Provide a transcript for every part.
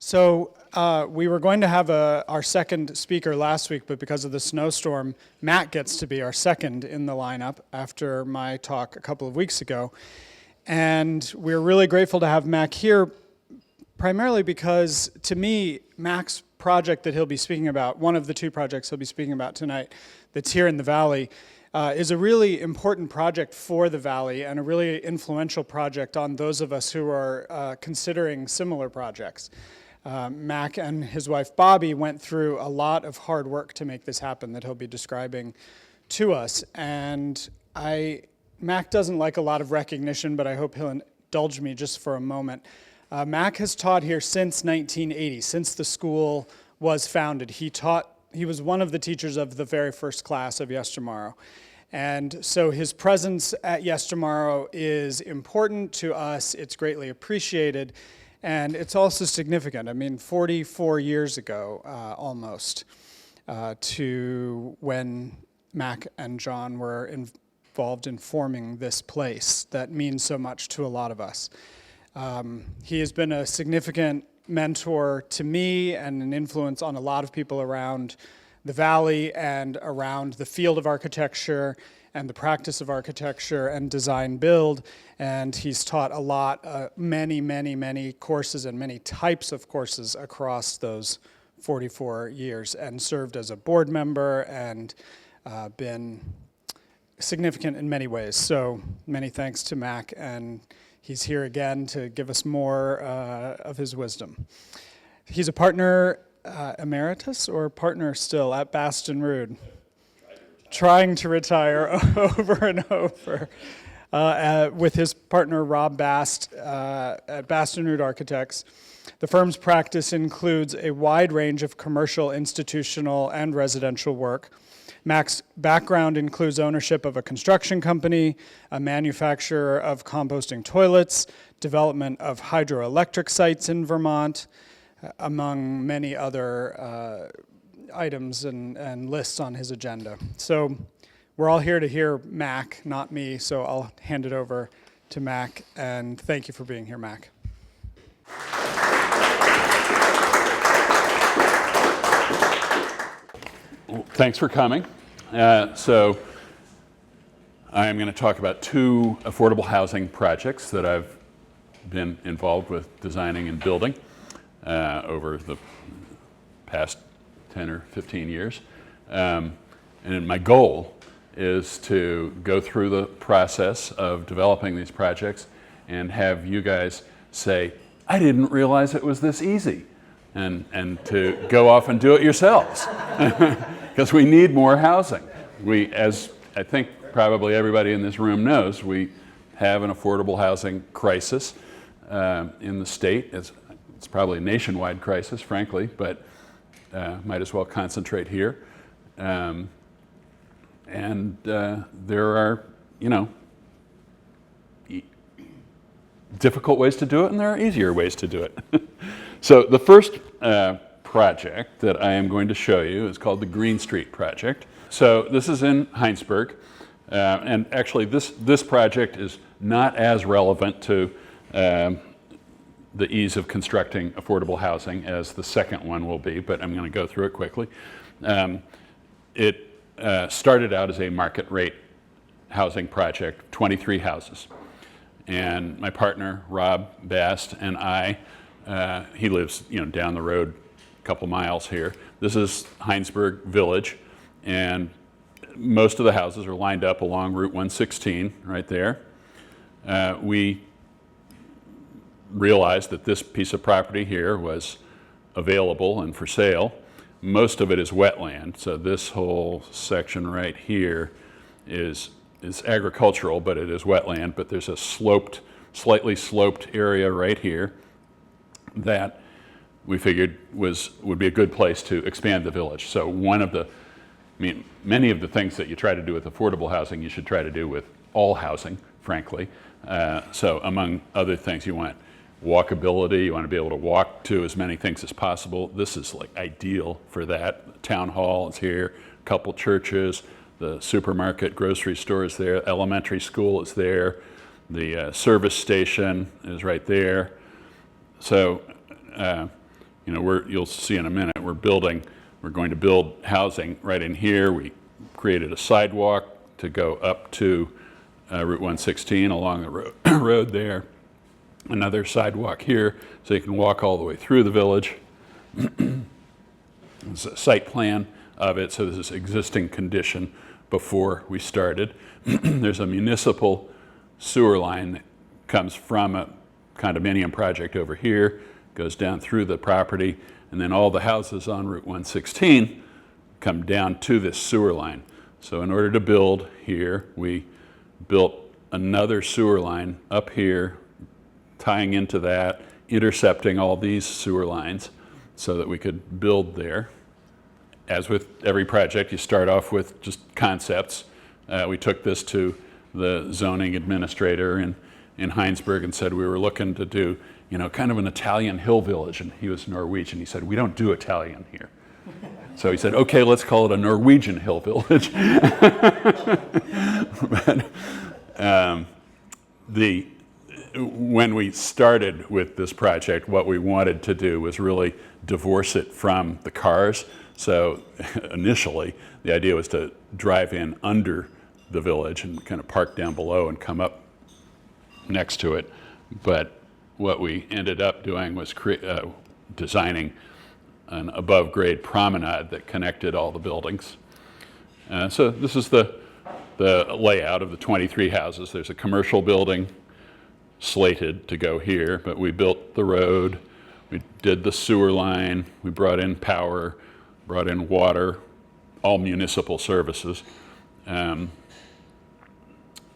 So we were going to have our second speaker last week, but because of the snowstorm, Matt gets to be our second in the lineup after my talk a couple of weeks ago. And we're really grateful to have Mac here, primarily because, to me, Mac's project that he'll be speaking about, one of the two projects he'll be speaking about tonight that's here in the Valley, is a really important project for the Valley and a really influential project on those of us who are considering similar projects. Mac and his wife Bobbi went through a lot of hard work to make this happen that he'll be describing to us. And Mac doesn't like a lot of recognition, but I hope he'll indulge me just for a moment. Mac has taught here since 1980, since the school was founded. He was one of the teachers of the very first class of Yestermorrow. And so his presence at Yestermorrow is important to us. It's greatly appreciated. And it's also significant. I mean, 44 years ago, almost, to when Mac and John were involved in forming this place that means so much to a lot of us. He has been a significant mentor to me and an influence on a lot of people around the Valley and around the field of architecture and the practice of architecture and design build. And he's taught a lot, many courses and many types of courses across those 44 years and served as a board member and been significant in many ways. So many thanks to Mac, and he's here again to give us more of his wisdom. He's a partner emeritus or partner still at Baston Rood. Trying to retire over and over with his partner Rob Bast at Baston Rood Architects. The firm's practice includes a wide range of commercial, institutional, and residential work. Mac's background includes ownership of a construction company, a manufacturer of composting toilets, development of hydroelectric sites in Vermont, among many other items and lists on his agenda. So we're all here to hear Mac, not me, so I'll hand it over to Mac, and thank you for being here, Mac. Well, thanks for coming. So I'm going to talk about two affordable housing projects that I've been involved with designing and building over the past 10 or 15 years. And my goal is to go through the process of developing these projects and have you guys say, I didn't realize it was this easy, and to go off and do it yourselves. Because we need more housing. As I think probably everybody in this room knows, we have an affordable housing crisis in the state. It's probably a nationwide crisis, frankly, but might as well concentrate here. And there are, difficult ways to do it, and there are easier ways to do it. So the first project that I am going to show you is called the Green Street Project. So this is in Hinesburg, and actually this project is not as relevant to the ease of constructing affordable housing as the second one will be, but I'm going to go through it quickly. It started out as a market rate housing project, 23 houses. And my partner, Rob Bast, and I, he lives down the road a couple miles here. This is Hinesburg Village, and most of the houses are lined up along Route 116 right there. We realized that this piece of property here was available and for sale. Most of it is wetland, so this whole section right here is agricultural, but it is wetland. But there's a slightly sloped area right here that we figured would be a good place to expand the village. So many of the things that you try to do with affordable housing, you should try to do with all housing, frankly. So among other things, you want walkability, you want to be able to walk to as many things as possible. This is like ideal for that. The town hall is here, a couple churches, the supermarket, grocery store is there, elementary school is there, the service station is right there. So you'll see in a minute, we're going to build housing right in here. We created a sidewalk to go up to Route 116 along the road there. Another sidewalk here, so you can walk all the way through the village. There's a site plan of it, so this is existing condition before we started. There's a municipal sewer line that comes from a condominium project over here, goes down through the property, and then all the houses on Route 116 come down to this sewer line. So in order to build here, we built another sewer line up here, tying into that, intercepting all these sewer lines so that we could build there. As with every project, you start off with just concepts. We took this to the zoning administrator in Hinesburg and said we were looking to do, kind of an Italian hill village, and he was Norwegian. He said, we don't do Italian here. So he said, okay, let's call it a Norwegian hill village. But, when we started with this project, what we wanted to do was really divorce it from the cars. So initially, the idea was to drive in under the village and kind of park down below and come up next to it. But what we ended up doing was designing an above-grade promenade that connected all the buildings. So this is the layout of the 23 houses. There's a commercial building slated to go here, but we built the road, we did the sewer line, we brought in power, brought in water, all municipal services. And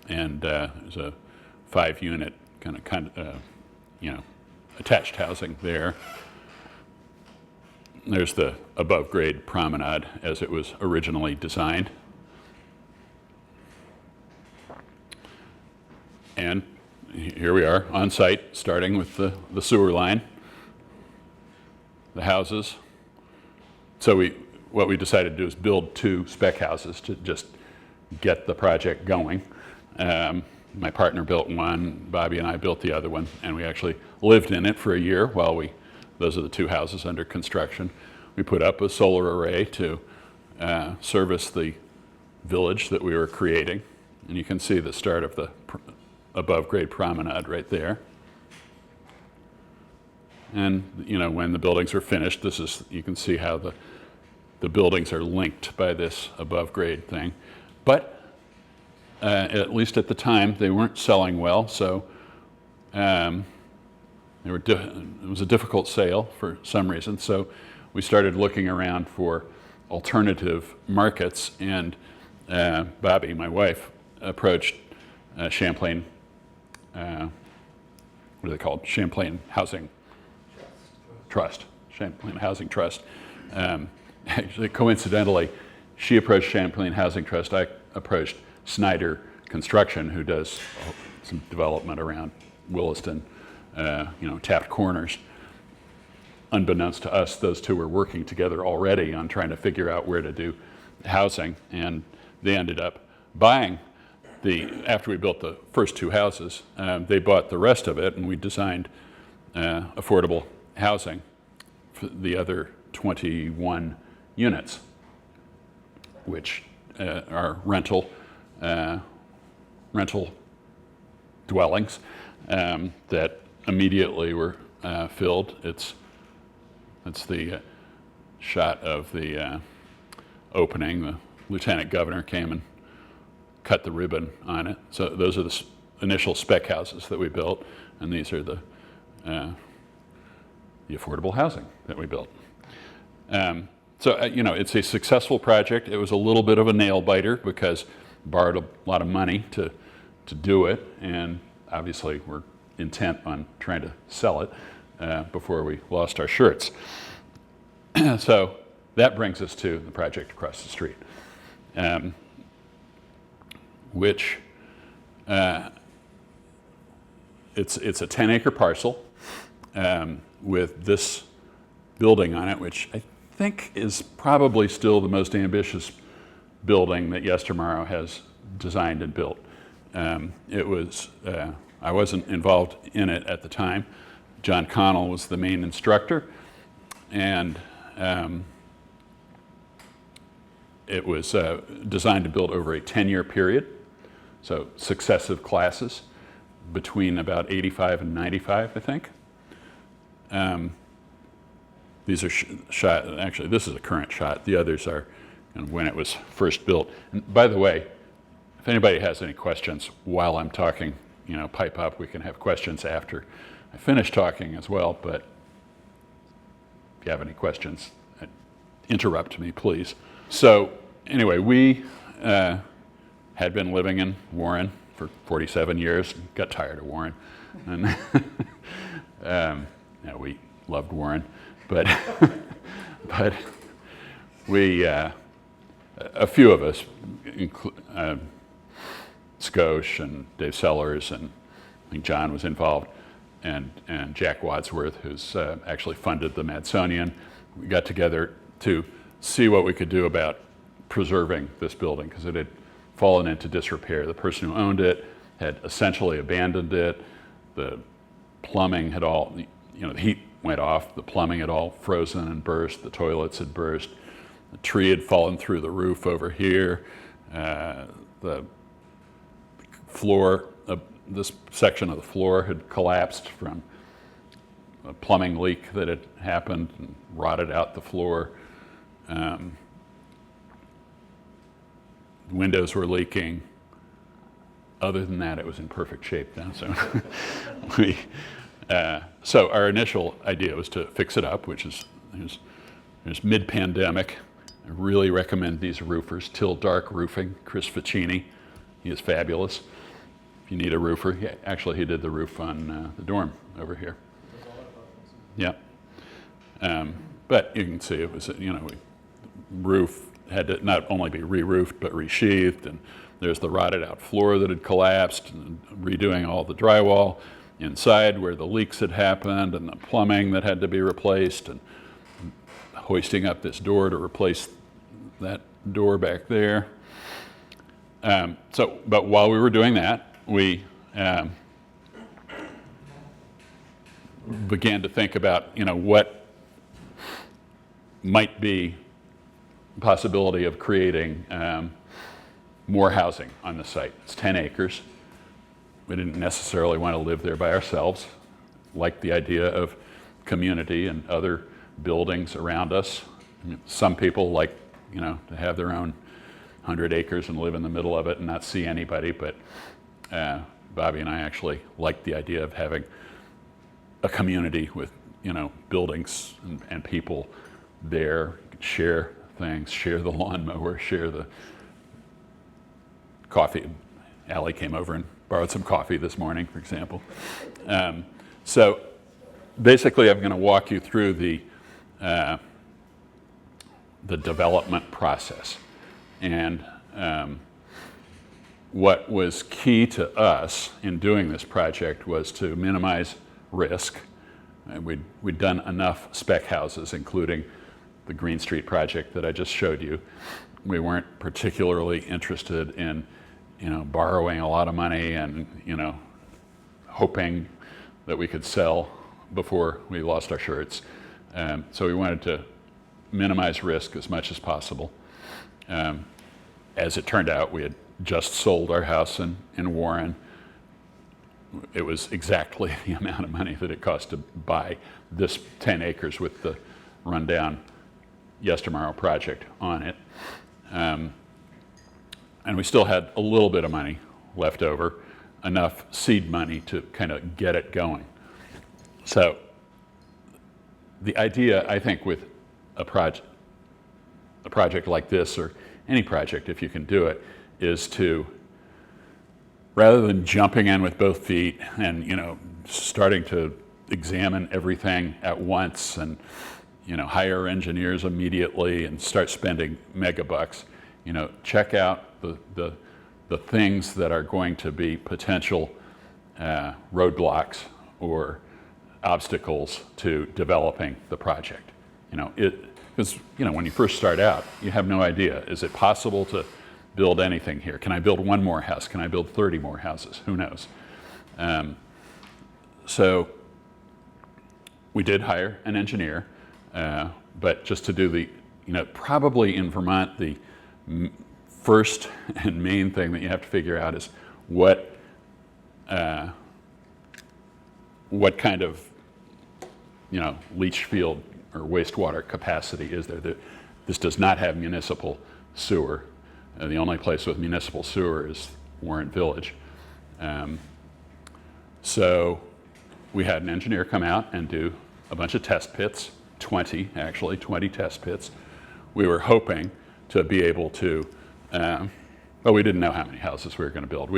there's a 5-unit attached housing there. There's the above-grade promenade as it was originally designed. And here we are on site, starting with the sewer line, the houses. So what we decided to do is build 2 spec houses to just get the project going. My partner built one, Bobbi and I built the other one, and we actually lived in it for a year while those are the 2 houses under construction. We put up a solar array to service the village that we were creating, and you can see the start of the above-grade promenade right there. And when the buildings are finished, you can see how the buildings are linked by this above-grade thing. But at least at the time, they weren't selling well, so it was a difficult sale for some reason. So we started looking around for alternative markets, and Bobbi, my wife, approached Champlain. What are they called? Champlain Housing Trust. Champlain Housing Trust. Actually, coincidentally, she approached Champlain Housing Trust. I approached Snyder Construction, who does some development around Williston, Taft Corners. Unbeknownst to us, those 2 were working together already on trying to figure out where to do housing, and they ended up buying after we built the first 2 houses, they bought the rest of it, and we designed affordable housing for the other 21 units, which are rental dwellings that immediately were filled. That's the shot of the opening. The lieutenant governor came and cut the ribbon on it. So those are the initial spec houses that we built, and these are the affordable housing that we built. It's a successful project. It was a little bit of a nail biter because borrowed a lot of money to do it, and obviously we're intent on trying to sell it before we lost our shirts. So that brings us to the project across the street, which it's a 10-acre parcel with this building on it, which I think is probably still the most ambitious building that Yestermorrow has designed and built. I wasn't involved in it at the time. John Connell was the main instructor, and it was designed to build over a 10-year period, so successive classes between about 85 and 95, I think. These are shot, actually this is a current shot. The others are when it was first built. And by the way, if anybody has any questions while I'm talking, pipe up. We can have questions after I finish talking as well, but if you have any questions, interrupt me, please. So anyway, we had been living in Warren for 47 years, got tired of Warren. And we loved Warren, but but we, a few of us, Skosh and Dave Sellers, and I think John was involved, and Jack Wadsworth, who's actually funded the Madsonian. We got together to see what we could do about preserving this building, because it had fallen into disrepair. The person who owned it had essentially abandoned it. The plumbing had all, the heat went off, the plumbing had all frozen and burst, the toilets had burst, the tree had fallen through the roof over here, the floor, this section of the floor had collapsed from a plumbing leak that had happened and rotted out the floor. Windows were leaking. Other than that, it was in perfect shape now. So our initial idea was to fix it up, which is mid-pandemic. I really recommend these roofers, Till Dark Roofing, Chris Ficini. He is fabulous. If you need a roofer, he did the roof on the dorm over here. Yeah. But you can see it was, roof had to not only be re-roofed but re-sheathed, and there's the rotted out floor that had collapsed, and redoing all the drywall inside where the leaks had happened, and the plumbing that had to be replaced, and hoisting up this door to replace that door back there. But while we were doing that, we began to think about, what might be the possibility of creating more housing on the site. It's 10 acres. We didn't necessarily want to live there by ourselves. Liked the idea of community and other buildings around us. Some people like, to have their own 100 acres and live in the middle of it and not see anybody, but Bobbi and I actually liked the idea of having a community with, buildings and people there. You could share things, share the lawnmower, share the coffee. Allie came over and borrowed some coffee this morning, for example. So basically, I'm going to walk you through the development process. And what was key to us in doing this project was to minimize risk. We'd done enough spec houses, including the Green Street project that I just showed you. We weren't particularly interested in, borrowing a lot of money and, hoping that we could sell before we lost our shirts. So we wanted to minimize risk as much as possible. As it turned out, we had just sold our house in Warren. It was exactly the amount of money that it cost to buy this 10 acres with the rundown Yes Tomorrow project on it. And we still had a little bit of money left over, enough seed money to kind of get it going. So the idea, I think, with a project like this, or any project if you can do it, is to, rather than jumping in with both feet and starting to examine everything at once and hire engineers immediately and start spending mega bucks, check out the things that are going to be potential roadblocks or obstacles to developing the project. Because when you first start out, you have no idea. Is it possible to build anything here? Can I build one more house? Can I build 30 more houses? Who knows? So we did hire an engineer. But just to do the, probably in Vermont, the first and main thing that you have to figure out is what kind of, leach field or wastewater capacity is there. This does not have municipal sewer. The only place with municipal sewer is Warren Village. So we had an engineer come out and do a bunch of test pits, 20 test pits. We were hoping to be able to, but we didn't know how many houses we were going to build.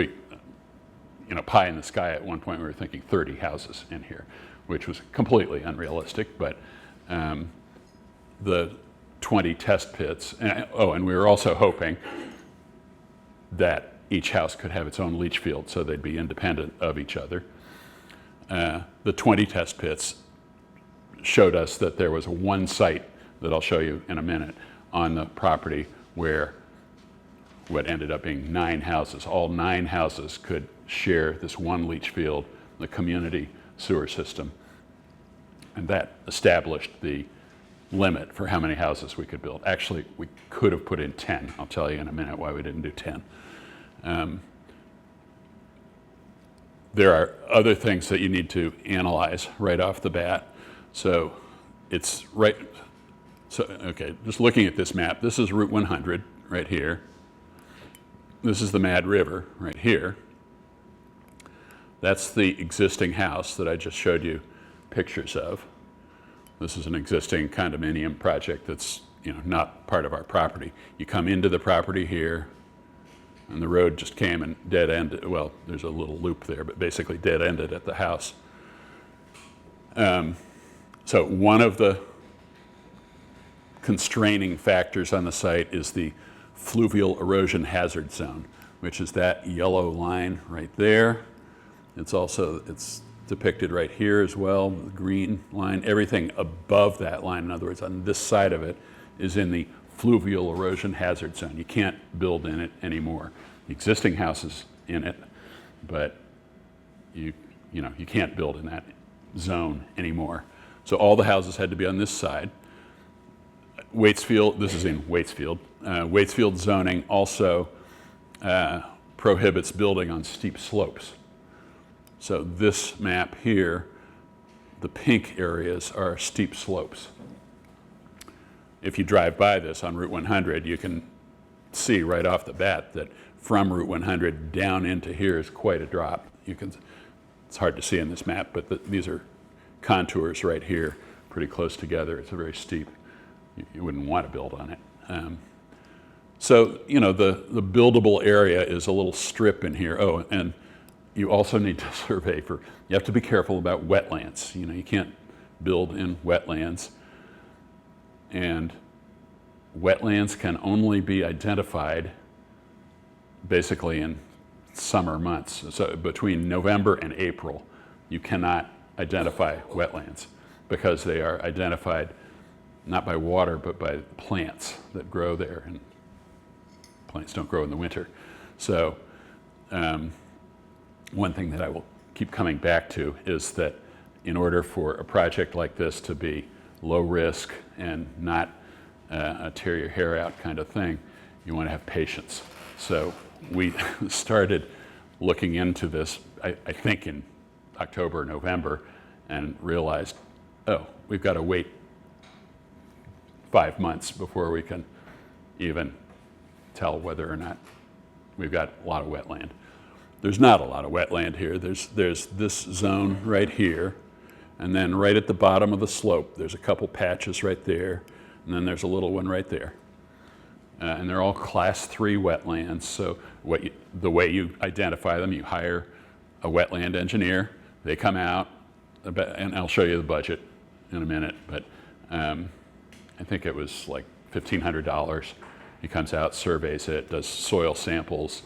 Pie in the sky at one point we were thinking 30 houses in here, which was completely unrealistic, but the 20 test pits, and we were also hoping that each house could have its own leach field so they'd be independent of each other. The 20 test pits showed us that there was one site that I'll show you in a minute on the property where what ended up being 9 houses. All 9 houses could share this one leach field, the community sewer system. And that established the limit for how many houses we could build. Actually, we could have put in 10. I'll tell you in a minute why we didn't do 10. There are other things that you need to analyze right off the bat. So okay, just looking at this map, this is Route 100 right here. This is the Mad River right here. That's the existing house that I just showed you pictures of. This is an existing condominium project that's not part of our property. You come into the property here, and the road just came and dead-ended. Well, there's a little loop there, but basically dead-ended at the house. So one of the constraining factors on the site is the fluvial erosion hazard zone, which is that yellow line right there. It's depicted right here as well, the green line. Everything above that line, in other words, on this side of it, is in the fluvial erosion hazard zone. You can't build in it anymore. The existing house is in it, but you can't build in that zone anymore. So all the houses had to be on this side. Waitsfield, this is in Waitsfield. Waitsfield zoning also prohibits building on steep slopes. So this map here, the pink areas are steep slopes. If you drive by this on Route 100, you can see right off the bat that from Route 100 down into here is quite a drop. It's hard to see in this map, but these are contours right here, pretty close together. It's a very steep. You wouldn't want to build on it. So the buildable area is a little strip in here. Oh, and you also need to survey you have to be careful about wetlands. You can't build in wetlands. And wetlands can only be identified basically in summer months. So between November and April, you cannot identify wetlands because they are identified not by water, but by plants that grow there. And plants don't grow in the winter. So one thing that I will keep coming back to is that in order for a project like this to be low risk and not a tear your hair out kind of thing, you want to have patience. So we started looking into this, I think in October, November, and realized, we've got to wait 5 months before we can even tell whether or not we've got a lot of wetland. There's not a lot of wetland here. There's this zone right here, and then right at the bottom of the slope, there's a couple patches right there, and then there's a little one right there. And they're all class 3 wetlands. So the way you identify them, you hire a wetland engineer. They come out, and I'll show you the budget in a minute, but I think it was like $1,500. He comes out, surveys it, does soil samples,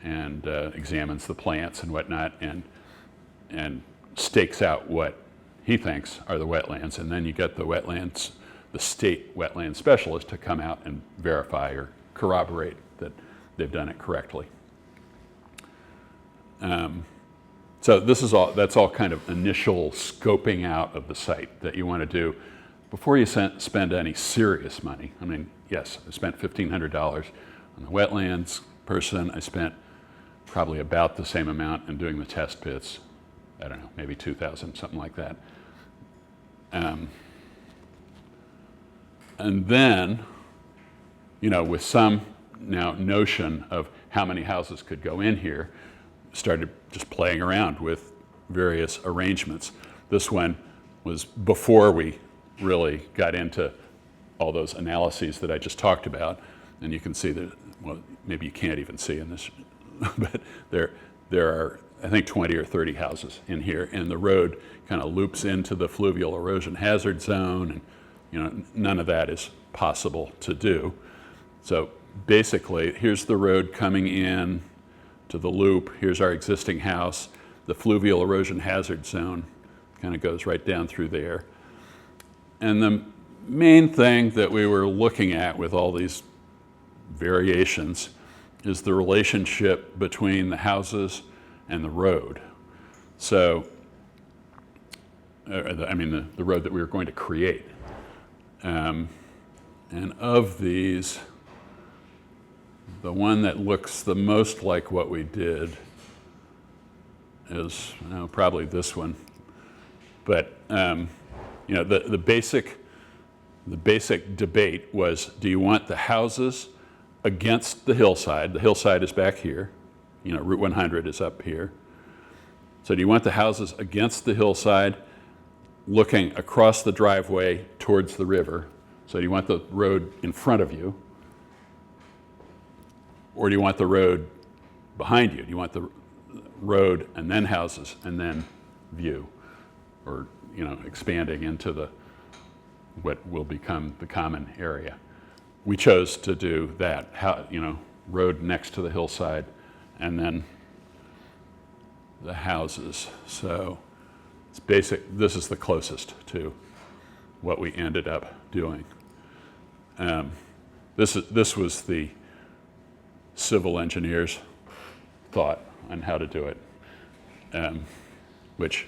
and examines the plants and whatnot, and stakes out what he thinks are the wetlands. And then you get the state wetland specialist to come out and verify or corroborate that they've done it correctly. So that's all kind of initial scoping out of the site that you want to do before you spend any serious money, I mean, yes, I spent $1,500 on the wetlands person. I spent probably about the same amount in doing the test pits. I don't know, maybe 2,000, something like that. And then, you know, with some now notion of how many houses could go in here, started just playing around with various arrangements. This one was before we really got into all those analyses that I just talked about. And you can see that, well, maybe you can't even see in this, but there are, I think, 20 or 30 houses in here, and the road kind of loops into the fluvial erosion hazard zone, and you know, none of that is possible to do. So basically, here's the road coming in to the loop. Here's our existing house. The fluvial erosion hazard zone kind of goes right down through there. And the main thing that we were looking at with all these variations is the relationship between the houses and the road. So, I mean, the road that we were going to create. And of these, the one that looks the most like what we did is probably this one. But you know, the basic debate was: do you want the houses against the hillside? The hillside is back here. You know, Route 100 is up here. So do you want the houses against the hillside, looking across the driveway towards the river? So do you want the road in front of you? Or do you want the road behind you? Do you want the road and then houses and then view? Or, you know, expanding into what will become the common area. We chose to do that, you know, road next to the hillside and then the houses. So it's basic. This is the closest to what we ended up doing. This was the civil engineer's thought on how to do it, which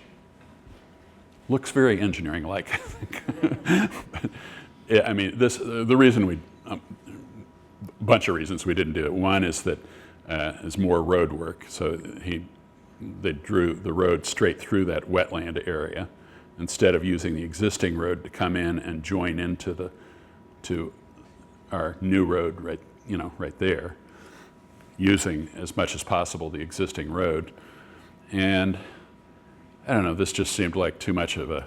looks very engineering-like. But, yeah, I mean, the reason bunch of reasons we didn't do it. One is that is more road work. So they drew the road straight through that wetland area instead of using the existing road to come in and join into our new road right there, using as much as possible the existing road. And I don't know, this just seemed like too much of a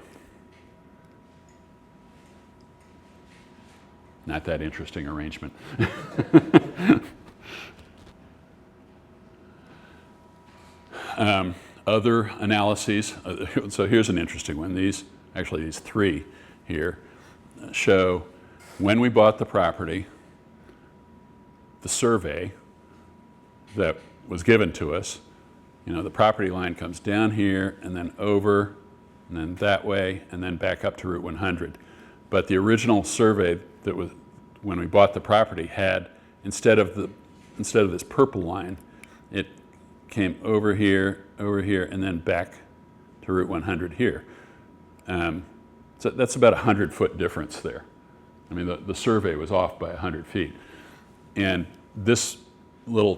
not that interesting arrangement. Other analyses, so here's an interesting one. These three here show when we bought the property, the survey that was given to us. You know, the property line comes down here and then over and then that way and then back up to Route 100. But the original survey that was when we bought the property had, instead of this purple line, it came over here, and then back to Route 100 here. So that's about a 100-foot difference there. I mean, the survey was off by 100 feet. And this little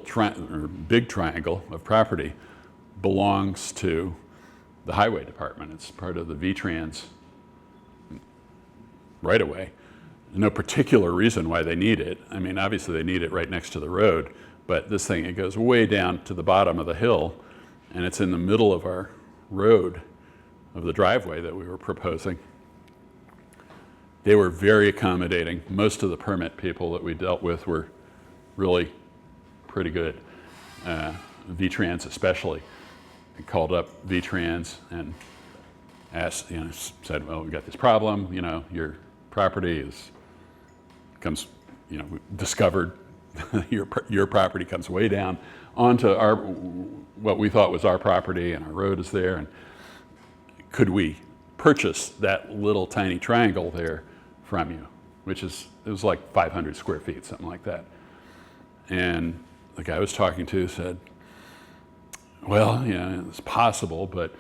big triangle of property belongs to the highway department. It's part of the V-Trans right away. No particular reason why they need it. I mean, obviously they need it right next to the road, but this thing, it goes way down to the bottom of the hill, and it's in the middle of our road, of the driveway that we were proposing. They were very accommodating. Most of the permit people that we dealt with were really pretty good. V-Trans especially. I called up V-Trans and asked, said, well, we got this problem, your property comes, we discovered your property comes way down onto what we thought was our property, and our road is there, and could we purchase that little tiny triangle there from you, it was like 500 square feet, something like that. And the guy I was talking to said, well, it's possible, but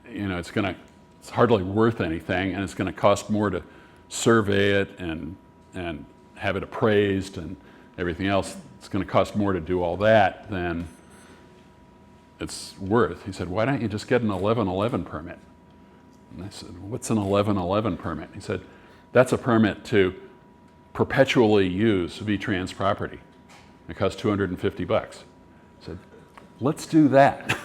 it's going to it's hardly worth anything, and it's going to cost more to survey it and have it appraised and everything else. It's going to cost more to do all that than it's worth. He said, why don't you just get an 1111 permit? And I said, what's an 1111 permit? He said, that's a permit to perpetually use V-Trans property. It costs $250. I said, let's do that.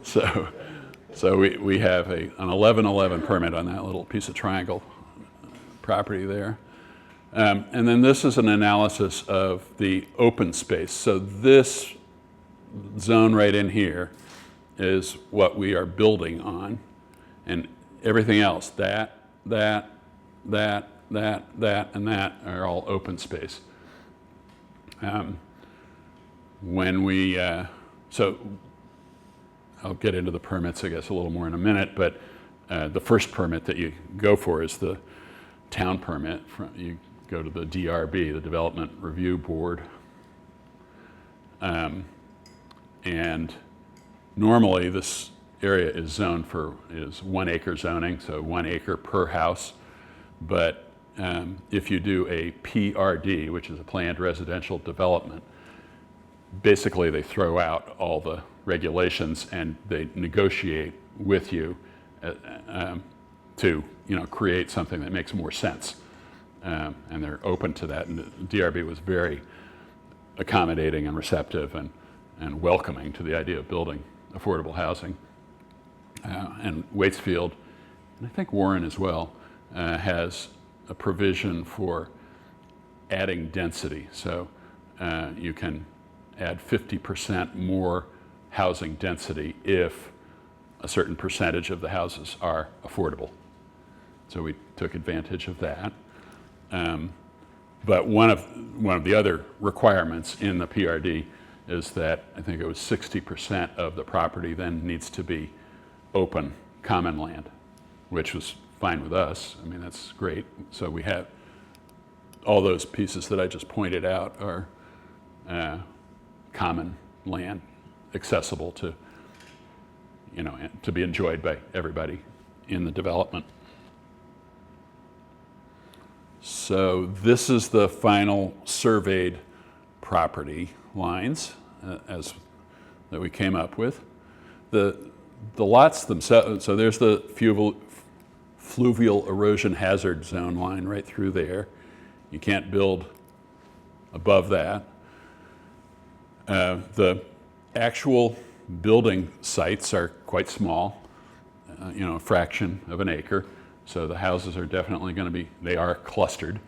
So we have an 1111 permit on that little piece of triangle property there. And then this is an analysis of the open space. So this zone right in here is what we are building on, and everything else, that, and that are all open space. So I'll get into the permits, I guess, a little more in a minute, but the first permit that you go for is the town permit. You go to the DRB, the Development Review Board. And normally this area is zoned is 1 acre zoning, so 1 acre per house. But if you do a PRD, which is a planned residential development, basically they throw out all the regulations and they negotiate with you to create something that makes more sense. And they're open to that. And the DRB was very accommodating and receptive and welcoming to the idea of building affordable housing. And Waitsfield, and I think Warren as well, has a provision for adding density. So you can add 50% more housing density if a certain percentage of the houses are affordable. So we took advantage of that. But one of the other requirements in the PRD is that I think it was 60% of the property then needs to be open common land, which was fine with us. I mean, that's great. So we have all those pieces that I just pointed out are common land, accessible to, to be enjoyed by everybody in the development. So this is the final surveyed property lines that we came up with. The lots themselves, so there's the fluvial erosion hazard zone line right through there. You can't build above that. The actual building sites are quite small, a fraction of an acre. So the houses are definitely going to they are clustered,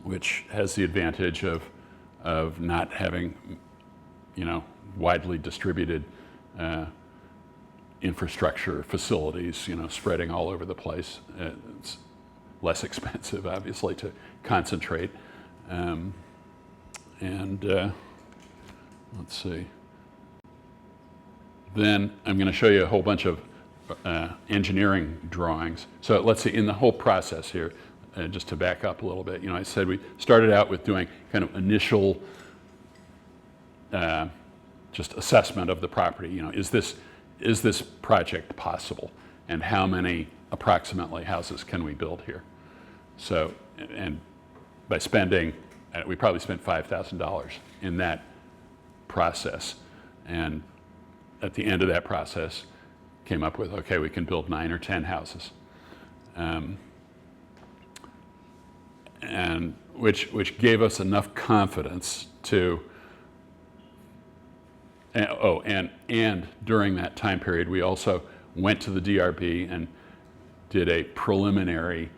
which has the advantage of not having, widely distributed infrastructure facilities, spreading all over the place. It's less expensive, obviously, to concentrate. Let's see. Then I'm going to show you a whole bunch of engineering drawings. So let's see, in the whole process here, just to back up a little bit, I said we started out with doing kind of initial just assessment of the property. Is this project possible? And how many approximately houses can we build here? So, and by spending, we probably spent $5,000 in that process. And at the end of that process, came up with, okay, we can build 9 or 10 houses. And which gave us enough confidence to, and during that time period, we also went to the DRB and did a preliminary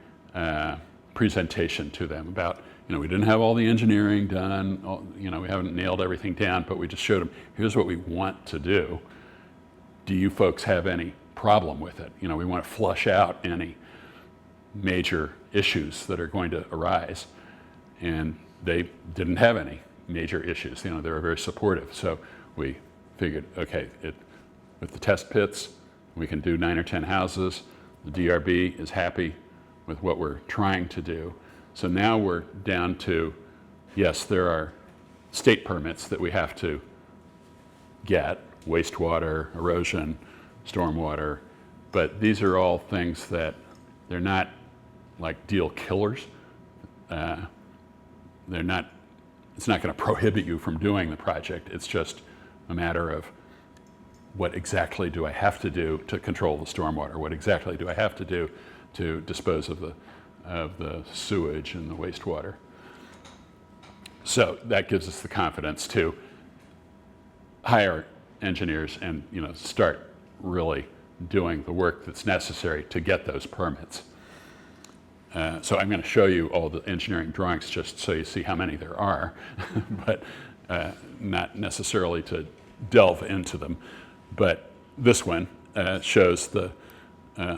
presentation to them about, we didn't have all the engineering done, we haven't nailed everything down, but we just showed them, here's what we want to do. Do you folks have any problem with it? We want to flush out any major issues that are going to arise. And they didn't have any major issues. They were very supportive. So we figured, okay, with the test pits, we can do 9 or 10 houses. The DRB is happy with what we're trying to do. So now we're down to, yes, there are state permits that we have to get, wastewater, erosion, stormwater, but these are all things that they're not like deal killers. They're not, it's not going to prohibit you from doing the project. It's just a matter of what exactly do I have to do to control the stormwater? What exactly do I have to do to dispose of the sewage and the wastewater? So that gives us the confidence to hire engineers and start really doing the work that's necessary to get those permits. So I'm going to show you all the engineering drawings just so you see how many there are, but not necessarily to delve into them. But this one shows the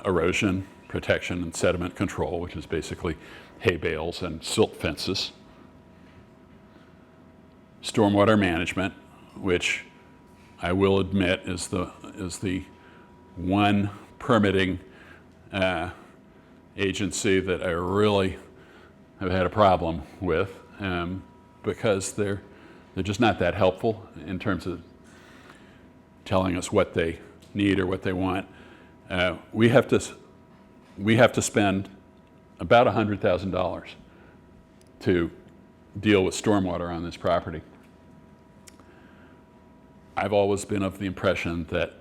erosion protection and sediment control, which is basically hay bales and silt fences. Stormwater management, which I will admit is the one permitting agency that I really have had a problem with, because they're just not that helpful in terms of telling us what they need or what they want. We have to spend about $100,000 to deal with stormwater on this property. I've always been of the impression that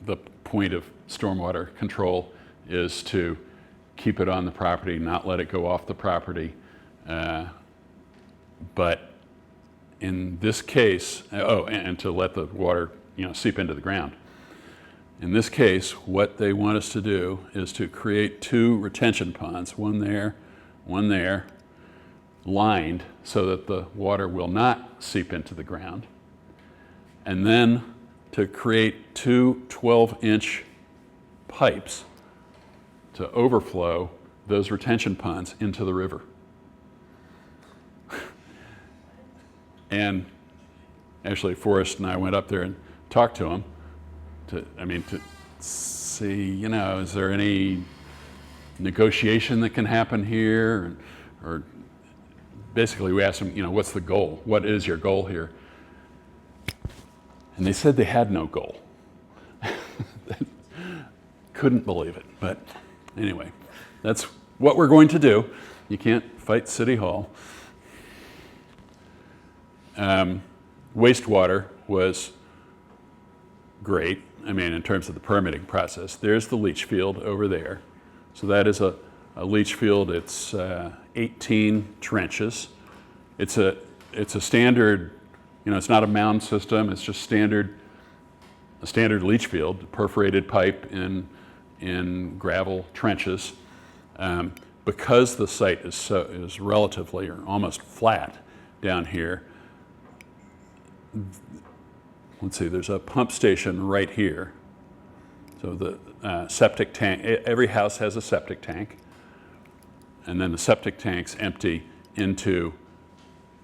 the point of stormwater control is to keep it on the property, not let it go off the property. But in this case, and to let the water seep into the ground. In this case, what they want us to do is to create 2 retention ponds, one there, lined so that the water will not seep into the ground. And then to create 2 12-inch pipes to overflow those retention ponds into the river. And actually, Forrest and I went up there and talked to him to see, is there any negotiation that can happen here? Or basically we asked him, what's the goal? What is your goal here? And they said they had no goal. Couldn't believe it. But anyway, that's what we're going to do. You can't fight City Hall. Wastewater was great, in terms of the permitting process. There's the leach field over there. So that is a leach field. It's 18 trenches. It's a standard, it's not a mound system. It's just a standard leach field, perforated pipe in gravel trenches. Because the site is relatively or almost flat down here. Let's see, there's a pump station right here. So the septic tank, every house has a septic tank. And then the septic tanks empty into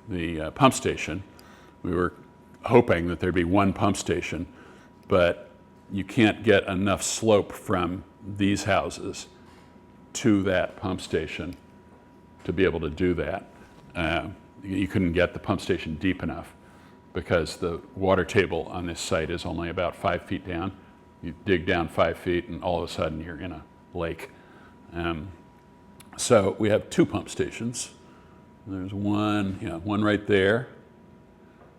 the pump station. We were hoping that there'd be one pump station, but you can't get enough slope from these houses to that pump station to be able to do that. You couldn't get the pump station deep enough because the water table on this site is only about 5 feet down. You dig down 5 feet and all of a sudden you're in a lake. So we have 2 pump stations. There's one right there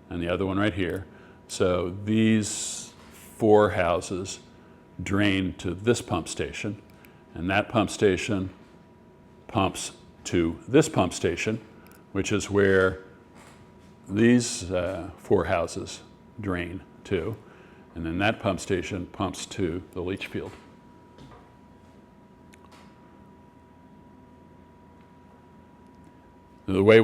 and the other one right here. So these 4 houses drain to this pump station, and that pump station pumps to this pump station, which is where these 4 houses drain to, and then that pump station pumps to the leach field. The way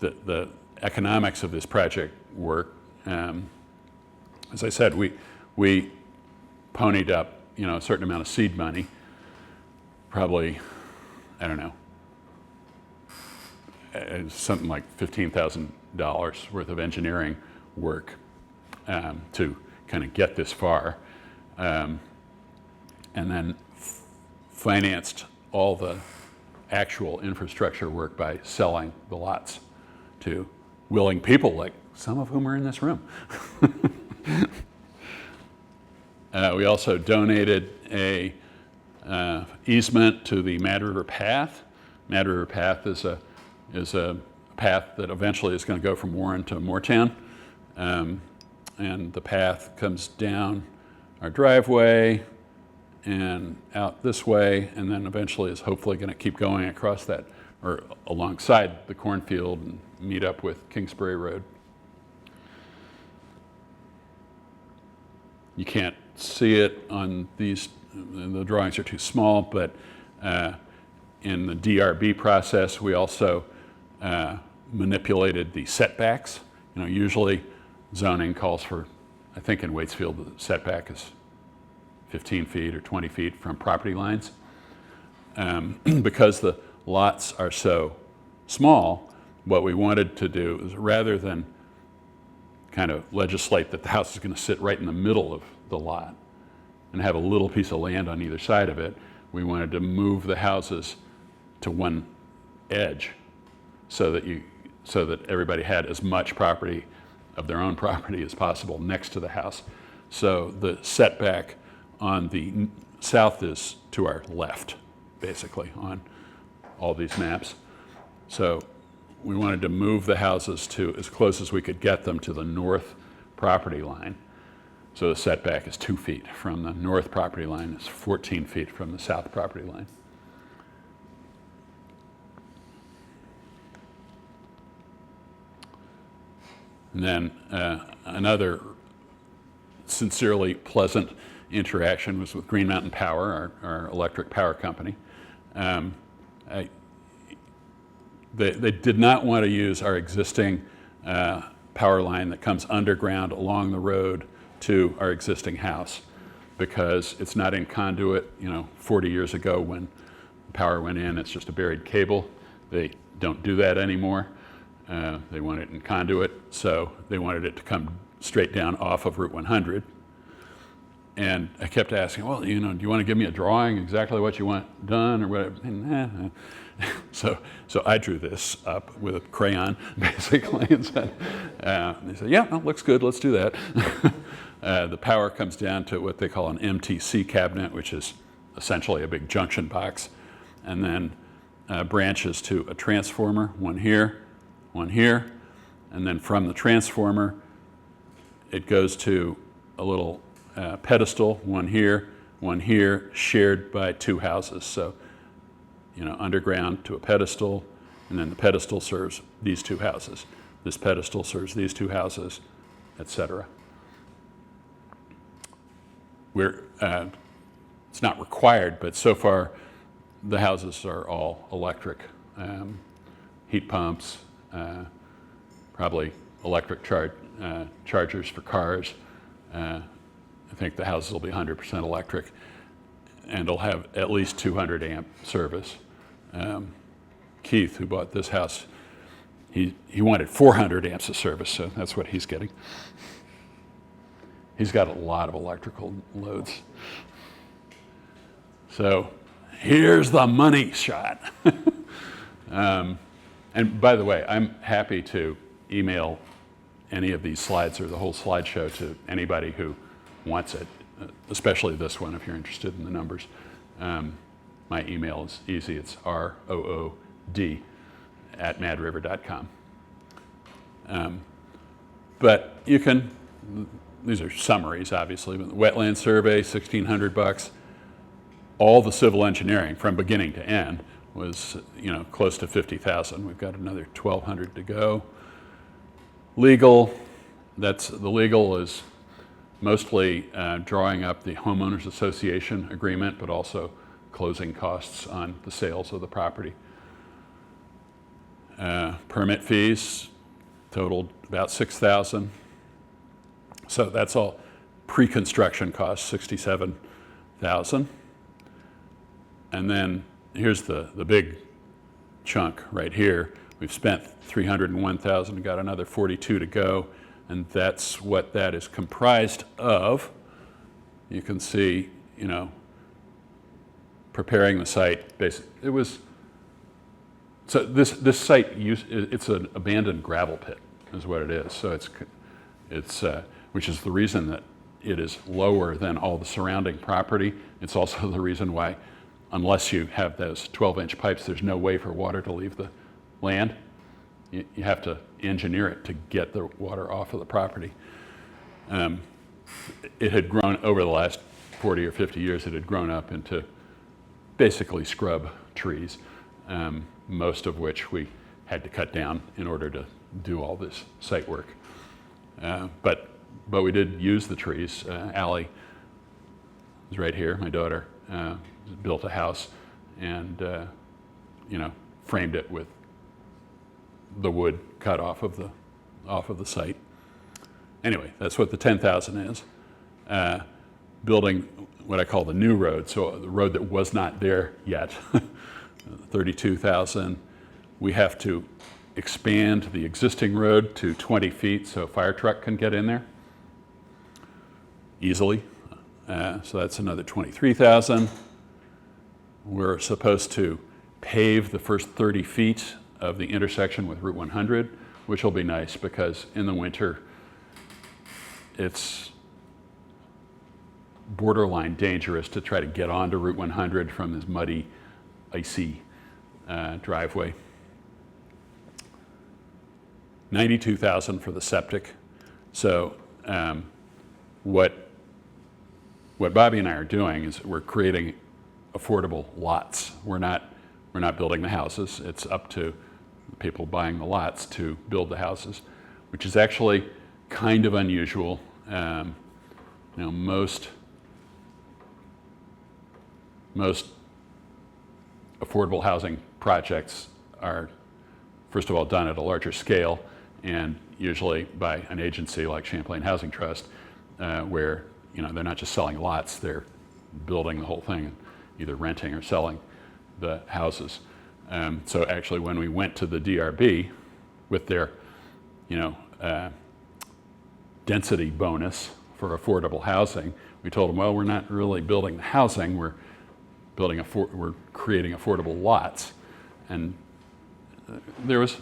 the economics of this project work, as I said, we ponied up, a certain amount of seed money, probably, I don't know, something like $15,000 worth of engineering work to kind of get this far, and then financed all the actual infrastructure work by selling the lots to willing people, like some of whom are in this room. We also donated a easement to the Mad River Path. Mad River Path is a path that eventually is going to go from Warren to Moortown. And the path comes down our driveway and out this way, and then eventually is hopefully going to keep going across that, or alongside the cornfield and meet up with Kingsbury Road. You can't see it on these, the drawings are too small, but in the DRB process, we also manipulated the setbacks. Usually zoning calls for, I think in Waitsfield, the setback is 15 feet or 20 feet from property lines. Because the lots are so small, what we wanted to do is, rather than kind of legislate that the house is going to sit right in the middle of the lot and have a little piece of land on either side of it, we wanted to move the houses to one edge so that everybody had as much property of their own property as possible next to the house. So the setback on the south is to our left, basically, on all these maps. So we wanted to move the houses to as close as we could get them to the north property line. So the setback is 2 feet from the north property line, it's 14 feet from the south property line. And then another sincerely pleasant interaction was with Green Mountain Power, our electric power company. They did not want to use our existing power line that comes underground along the road to our existing house, because it's not in conduit. 40 years ago when power went in, it's just a buried cable. They don't do that anymore. They want it in conduit, so they wanted it to come straight down off of Route 100. And I kept asking, well, do you want to give me a drawing exactly what you want done or whatever? And, so I drew this up with a crayon, basically, and said, they said, yeah, looks good, let's do that. The power comes down to what they call an MTC cabinet, which is essentially a big junction box, and then branches to a transformer, one here, and then from the transformer, it goes to a little pedestal, one here, shared by two houses. So, underground to a pedestal, and then the pedestal serves these two houses. This pedestal serves these two houses, etc. It's not required, but so far the houses are all electric. Heat pumps, probably electric chargers for cars. I think the houses will be 100% electric, and it'll have at least 200 amp service. Keith, who bought this house, he wanted 400 amps of service, so that's what he's getting. He's got a lot of electrical loads. So here's the money shot. And by the way, I'm happy to email any of these slides or the whole slideshow to anybody who wants it, especially this one if you're interested in the numbers. My email is easy. It's rood@madriver.com. But you can, these are summaries obviously, but the wetland survey, $1,600. All the civil engineering from beginning to end was close to $50,000. We've got another $1,200 to go. Legal, the legal is mostly drawing up the homeowners association agreement, but also closing costs on the sales of the property. Permit fees totaled about $6,000. So that's all pre-construction costs, $67,000. And then here's the big chunk right here. We've spent $301,000, got another $42,000 to go, and that's what that is comprised of. You can see, preparing the site. It was so this site it's an abandoned gravel pit, is what it is. So it's which is the reason that it is lower than all the surrounding property. It's also the reason why, unless you have those 12-inch pipes, there's no way for water to leave the land. You have to engineer it to get the water off of the property. It had grown over the last 40 or 50 years, it had grown up into basically scrub trees, most of which we had to cut down in order to do all this site work. But we did use the trees. Allie is right here, my daughter, built a house and framed it with the wood cut off of the site. Anyway, that's what the 10,000 is. Building what I call the new road, so the road that was not there yet, 32,000. We have to expand the existing road to 20 feet so a fire truck can get in there easily. So that's another 23,000. We're supposed to pave the first 30 feet of the intersection with Route 100, which will be nice because in the winter it's borderline dangerous to try to get onto Route 100 from this muddy, icy driveway. 92,000 for the septic. So what Bobbi and I are doing is we're creating affordable lots. We're not building the houses. It's up to people buying the lots to build the houses, which is actually kind of unusual. Most affordable housing projects are, first of all, done at a larger scale, and usually by an agency like Champlain Housing Trust, where they're not just selling lots, they're building the whole thing, either renting or selling the houses. So actually, when we went to the DRB with their, density bonus for affordable housing, we told them, well, we're not really building the housing, we're creating affordable lots. And there was,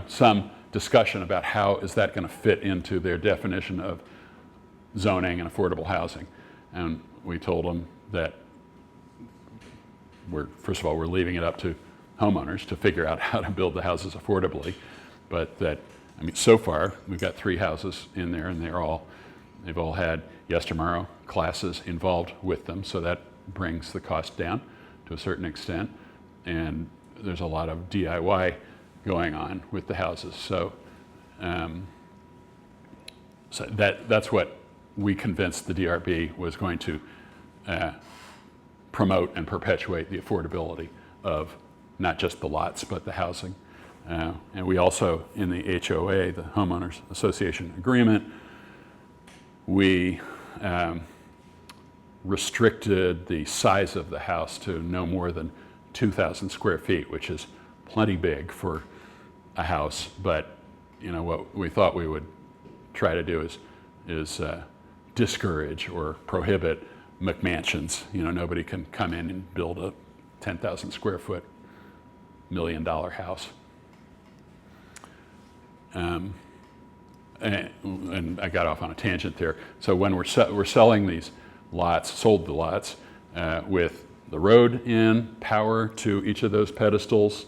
some discussion about how is that going to fit into their definition of zoning and affordable housing. And we told them that first of all, we're leaving it up to homeowners to figure out how to build the houses affordably, but that, so far, we've got 3 houses in there, and they've all had Yes Tomorrow classes involved with them, so that brings the cost down to a certain extent, and there's a lot of DIY going on with the houses. So, that's what we convinced the DRB was going to promote and perpetuate the affordability of not just the lots, but the housing. And we also, in the HOA, the Homeowners Association Agreement, we restricted the size of the house to no more than 2,000 square feet, which is plenty big for a house. But what we thought we would try to do is discourage or prohibit McMansions. Nobody can come in and build a 10,000 square foot $1 million house. And I got off on a tangent there. So when we're selling these lots, sold the lots with the road in, power to each of those pedestals,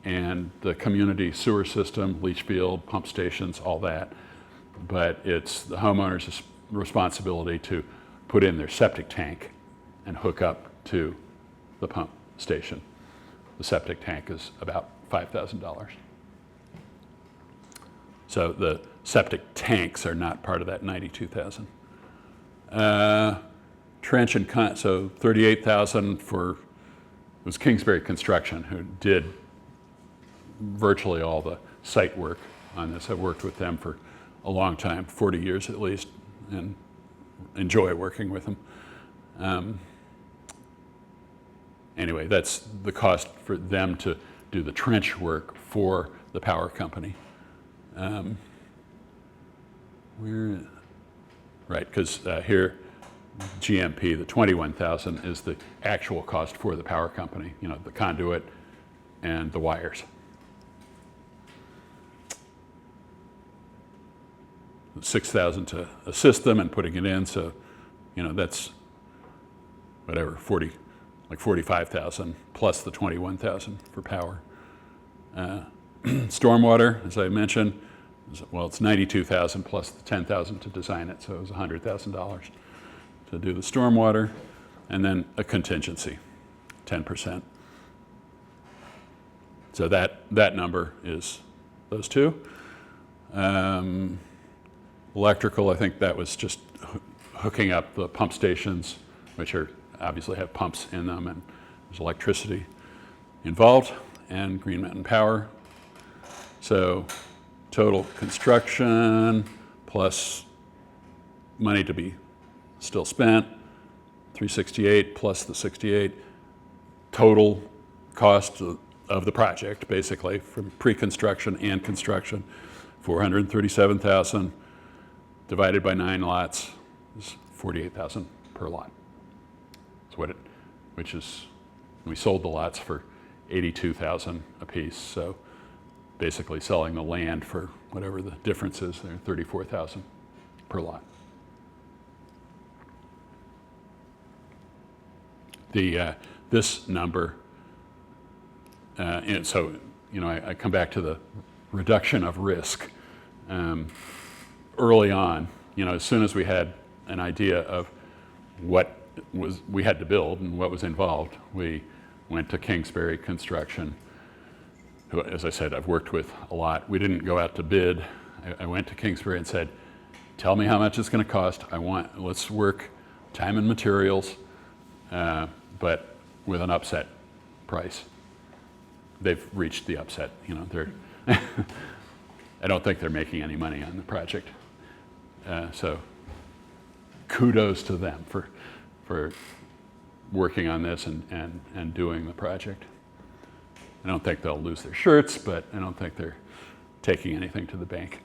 and the community sewer system, leach field, pump stations, all that. But it's the homeowner's responsibility to put in their septic tank and hook up to the pump station. The septic tank is about $5,000. So the septic tanks are not part of that 92,000. Trench and so 38,000 it was Kingsbury Construction who did virtually all the site work on this. I've worked with them for a long time, 40 years at least, and enjoy working with them. Anyway, that's the cost for them to do the trench work for the power company. Right, because here, GMP, the 21,000 is the actual cost for the power company, the conduit and the wires. 6,000 to assist them and putting it in. So, that's whatever, 45,000 plus the 21,000 for power. Stormwater, as I mentioned, it's 92,000 plus the 10,000 to design it, so it was $100,000 to do the stormwater, and then a contingency, 10%. So that number is those two. Electrical, I think that was just hooking up the pump stations, which obviously have pumps in them, and there's electricity involved, and Green Mountain Power. So total construction plus money to be still spent, 368 plus the 68. Total cost of the project, basically, from pre-construction and construction, 437,000 divided by 9 lots is 48,000 per lot. That's which is, we sold the lots for 82,000 apiece. So basically selling the land for whatever the difference is, they're 34,000 per lot. This number, and so I come back to the reduction of risk. Early on, as soon as we had an idea of what we had to build and what was involved, we went to Kingsbury Construction, who, as I said, I've worked with a lot. We didn't go out to bid. I went to Kingsbury and said, tell me how much it's going to cost. Let's work time and materials, but with an upset price. They've reached the upset. They're I don't think they're making any money on the project. So kudos to them for working on this and doing the project. I don't think they'll lose their shirts, but I don't think they're taking anything to the bank.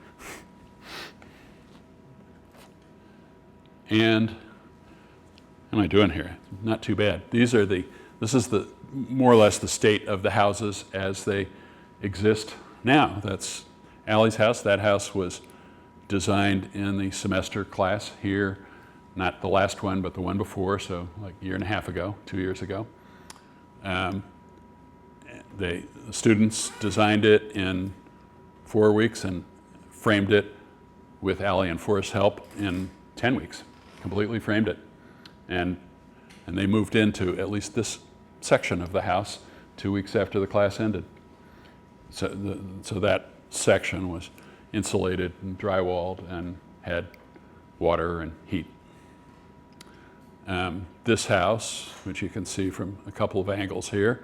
And what am I doing here? Not too bad. This is more or less the state of the houses as they exist now. That's Allie's house. That house was designed in the semester class here, not the last one, but the one before, so like a year and a half ago, 2 years ago. The students designed it in 4 weeks and framed it with Allie and Forrest's help in 10 weeks, completely framed it. And they moved into at least this section of the house 2 weeks after the class ended. So that section was insulated and drywalled and had water and heat. This house, which you can see from a couple of angles here,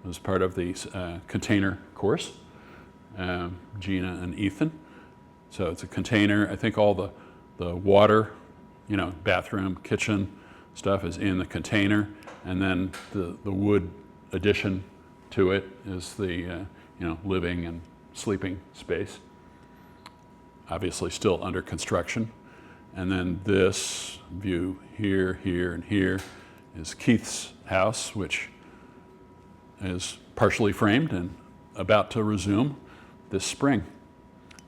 was part of the container course, Gina and Ethan. So it's a container. I think all the water, bathroom, kitchen stuff is in the container, and then the wood addition to it is the living and sleeping space. Obviously still under construction. And then this view here, here, and here is Keith's house, which is partially framed and about to resume this spring.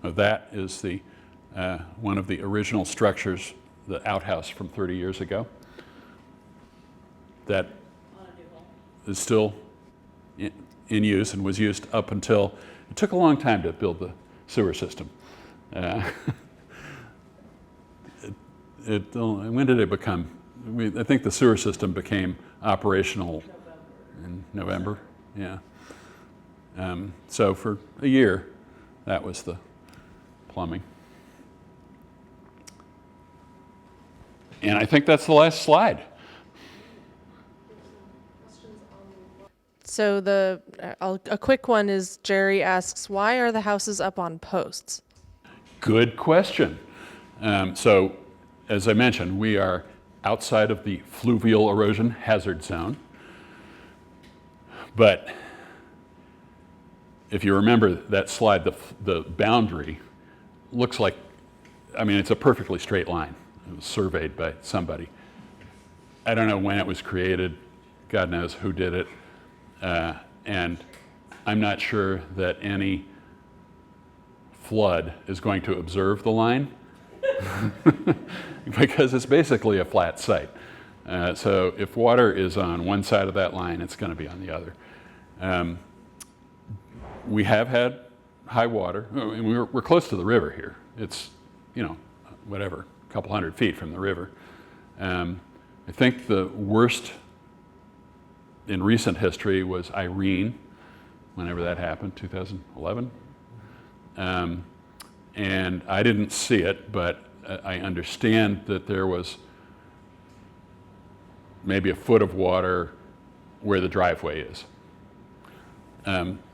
That is the one of the original structures, the outhouse from 30 years ago. That is still in use and was used up until, it took a long time to build the sewer system. When did it become? I think the sewer system became operational in November. Yeah. So for a year, that was the plumbing. And I think that's the last slide. So a quick one is, Jerry asks, why are the houses up on posts? Good question. So as I mentioned, we are outside of the fluvial erosion hazard zone. But if you remember that slide, the boundary looks like, it's a perfectly straight line. It was surveyed by somebody. I don't know when it was created. God knows who did it. And I'm not sure that any flood is going to observe the line. because it's basically a flat site. So if water is on one side of that line, it's going to be on the other. We have had high water, and we're close to the river here. It's, whatever, a couple hundred feet from the river. I think the worst in recent history was Irene, whenever that happened, 2011. And I didn't see it, but I understand that there was maybe a foot of water where the driveway is.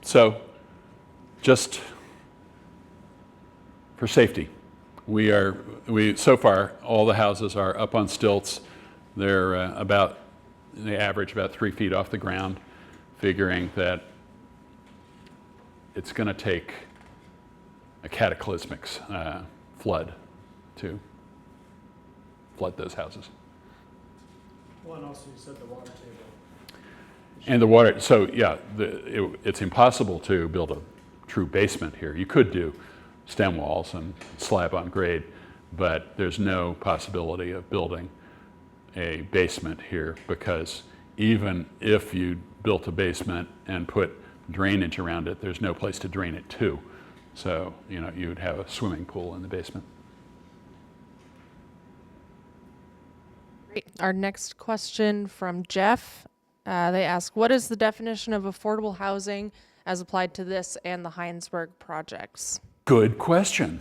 So just for safety, so far, all the houses are up on stilts. They're they average about 3 feet off the ground, figuring that it's going to take a cataclysmic flood to flood those houses. Well, and also you said the water table. And the water, so yeah, it's impossible to build a true basement here. You could do stem walls and slab on grade, but there's no possibility of building a basement here, because even if you built a basement and put drainage around it, there's no place to drain it to. So, you'd have a swimming pool in the basement. Great. Our next question from Jeff. They ask, what is the definition of affordable housing as applied to this and the Hinesburg projects? Good question.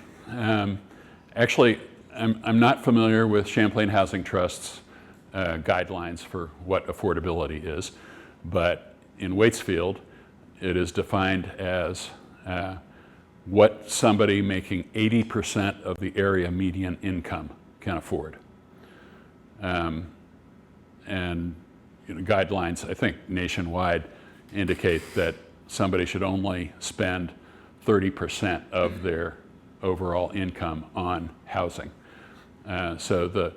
Actually, I'm not familiar with Champlain Housing Trust's guidelines for what affordability is, but in Waitsfield, it is defined as what somebody making 80% of the area median income can afford. And guidelines, I think nationwide, indicate that somebody should only spend 30% of their overall income on housing. So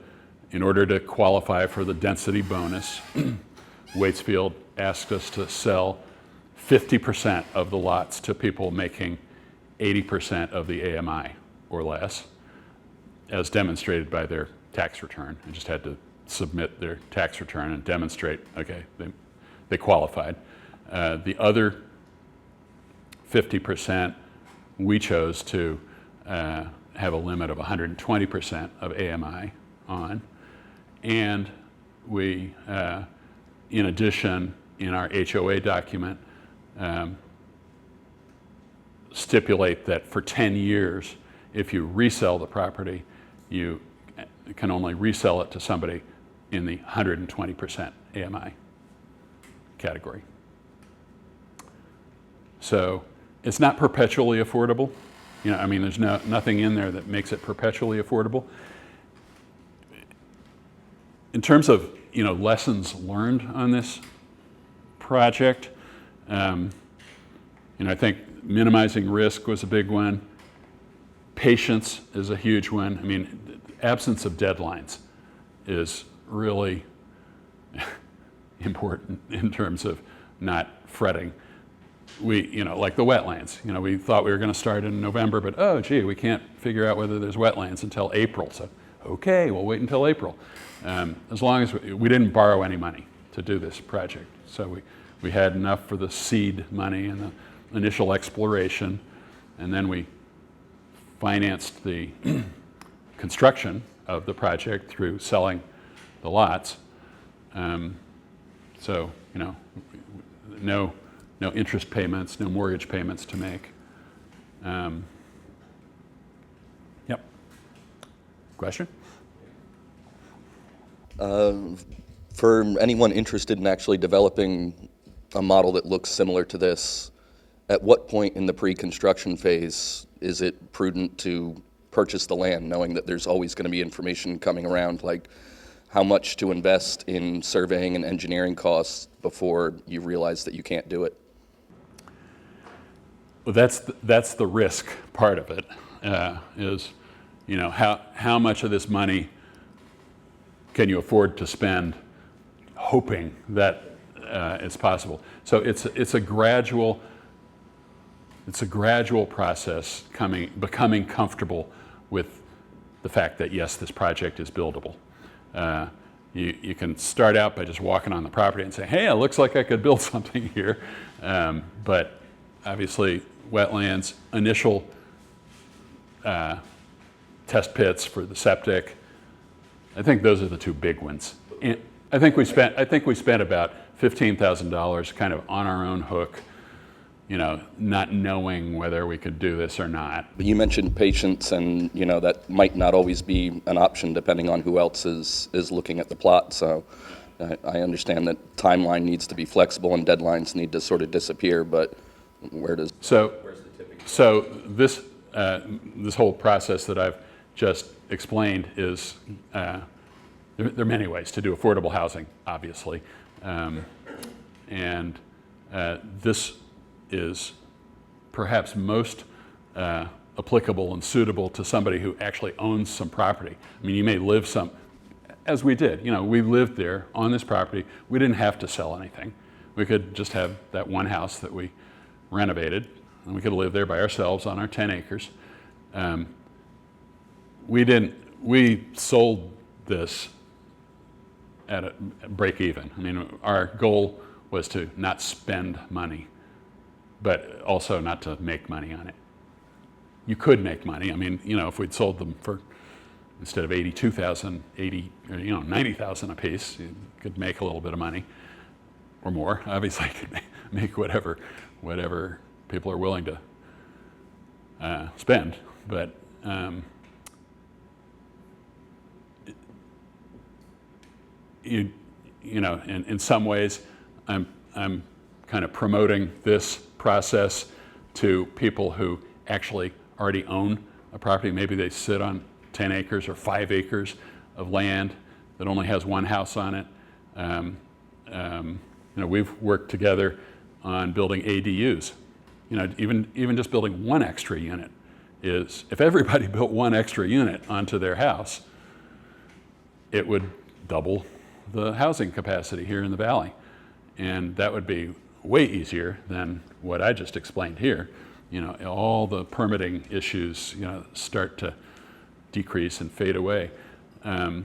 in order to qualify for the density bonus, Waitsfield asked us to sell 50% of the lots to people making 80% of the AMI or less, as demonstrated by their tax return. They just had to submit their tax return and demonstrate, okay, they qualified. The other 50%, we chose to have a limit of 120% of AMI on. And we, in addition, in our HOA document, stipulate that for 10 years, if you resell the property, you can only resell it to somebody in the 120% AMI category. So it's not perpetually affordable. There's nothing in there that makes it perpetually affordable. In terms of lessons learned on this project, I think minimizing risk was a big one. Patience is a huge one. Absence of deadlines is really important in terms of not fretting. Like the wetlands, we thought we were going to start in November, but we can't figure out whether there's wetlands until April. So, okay, we'll wait until April. As long as we didn't borrow any money to do this project. So we had enough for the seed money and the initial exploration, and then we financed the construction of the project through selling the lots. So, no interest payments, no mortgage payments to make. Yep. Question? For anyone interested in actually developing a model that looks similar to this, at what point in the pre-construction phase is it prudent to purchase the land, knowing that there's always going to be information coming around, like how much to invest in surveying and engineering costs before you realize that you can't do it? Well, that's the risk part of it, is how much of this money can you afford to spend hoping that it's possible. So it's a gradual process becoming comfortable with the fact that, yes, this project is buildable. You can start out by just walking on the property and say, hey, it looks like I could build something here. But obviously, wetlands, initial test pits for the septic, I think those are the two big ones. And I think we spent about $15,000 kind of on our own hook, not knowing whether we could do this or not. But you mentioned patience, and that might not always be an option depending on who else is looking at the plot. So I understand that timeline needs to be flexible and deadlines need to sort of disappear. But where's the tipping? So this whole process that I've just explained is there are many ways to do affordable housing, obviously, and this is perhaps most applicable and suitable to somebody who actually owns some property. I mean, you may live as we did. We lived there on this property. We didn't have to sell anything. We could just have that one house that we renovated, and we could live there by ourselves on our 10 acres. We sold this at a break even. I mean, our goal was to not spend money, but also not to make money on it. You could make money. I mean, if we'd sold them for, instead of $82,000, $90,000 a piece, you could make a little bit of money or more. Obviously, you could make whatever people are willing to spend. But in some ways, I'm kind of promoting this process to people who actually already own a property. Maybe they sit on 10 acres or 5 acres of land that only has one house on it. We've worked together on building ADUs. Even just building one extra unit is, if everybody built one extra unit onto their house, it would double the housing capacity here in the valley. And that would be way easier than what I just explained here. All the permitting issues, start to decrease and fade away. I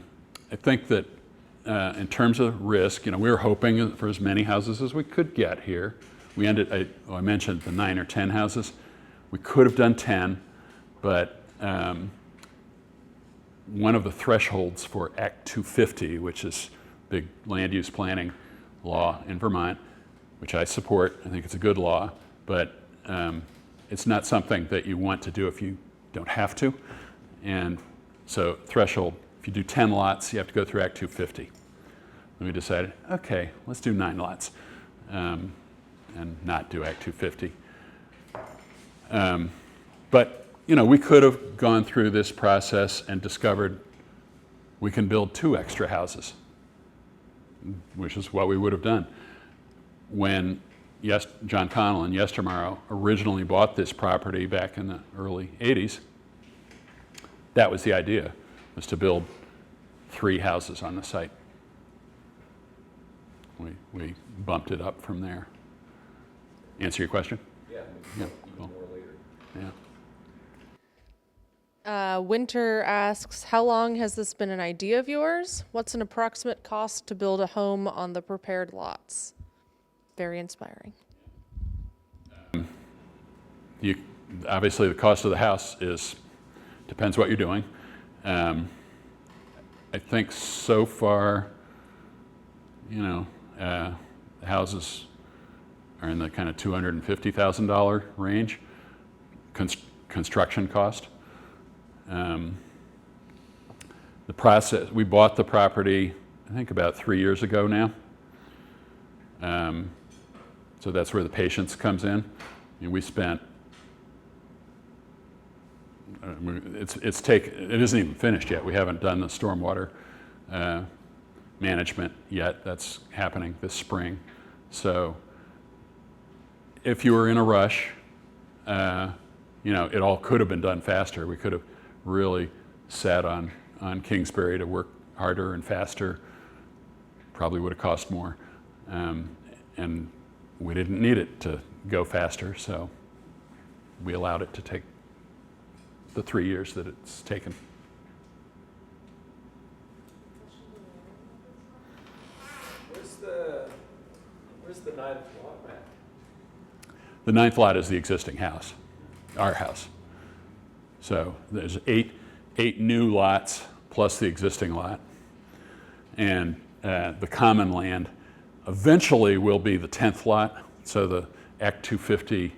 think that in terms of risk, we were hoping for as many houses as we could get here. I mentioned the 9 or 10 houses. We could have done 10, but one of the thresholds for Act 250, which is big land use planning law in Vermont, which I support. I think it's a good law, but it's not something that you want to do if you don't have to. And so threshold, if you do 10 lots, you have to go through Act 250. And we decided, okay, let's do 9 lots and not do Act 250. But we could have gone through this process and discovered we can build 2 extra houses, which is what we would have done. When John Connell and Yestermorrow originally bought this property back in the early 80s, that was the idea, was to build 3 houses on the site. We bumped it up from there. Answer your question? Yeah, Cool. more later. Yeah. Winter asks, how long has this been an idea of yours? What's an approximate cost to build a home on the prepared lots? Very inspiring. Obviously, the cost of the house depends what you're doing. I think so far, the houses are in the kind of $250,000 range, construction cost. The process, we bought the property, I think about 3 years ago now. So that's where the patience comes in. We spent, it isn't even finished yet. We haven't done the stormwater management yet. That's happening this spring. So if you were in a rush, it all could have been done faster. We could have really sat on Kingsbury to work harder and faster. Probably would have cost more. And we didn't need it to go faster, so we allowed it to take the 3 years that it's taken. this the 9th lot, Matt? The 9th lot is the existing house, our house. So there's eight new lots plus the existing lot. And the common land eventually will be the 10th lot. So the Act 250,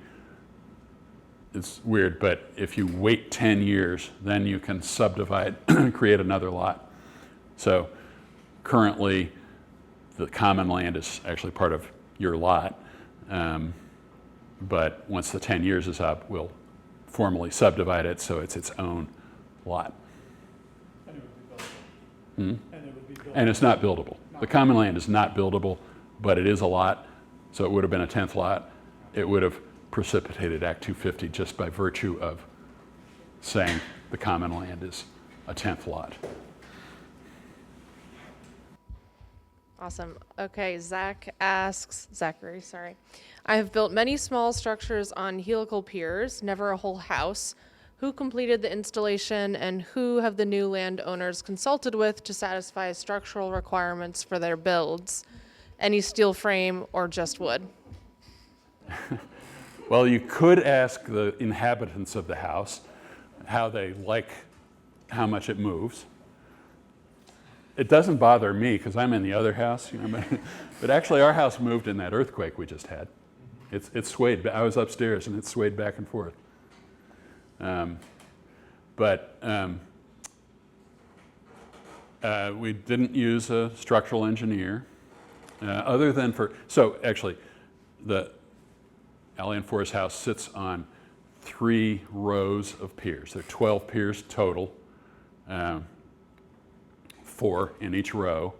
it's weird, but if you wait 10 years, then you can subdivide, create another lot. So currently, the common land is actually part of your lot. But once the 10 years is up, we'll formally subdivide it so it's its own lot. And it would be buildable. Hmm? And it would be buildable. And it's not buildable. The common land is not buildable, but it is a lot, so it would have been a 10th lot. It would have precipitated Act 250 just by virtue of saying the common land is a 10th lot. Awesome. Okay, Zachary, sorry. I have built many small structures on helical piers, never a whole house. Who completed the installation and who have the new landowners consulted with to satisfy structural requirements for their builds? Any steel frame or just wood? Well, you could ask the inhabitants of the house how they like how much it moves. It doesn't bother me because I'm in the other house, you know, but actually our house moved in that earthquake we just had. It swayed. I was upstairs and it swayed back and forth. We didn't use a structural engineer, other than so actually, the Allian Forest House sits on 3 rows of piers. There are 12 piers total, 4 in each row,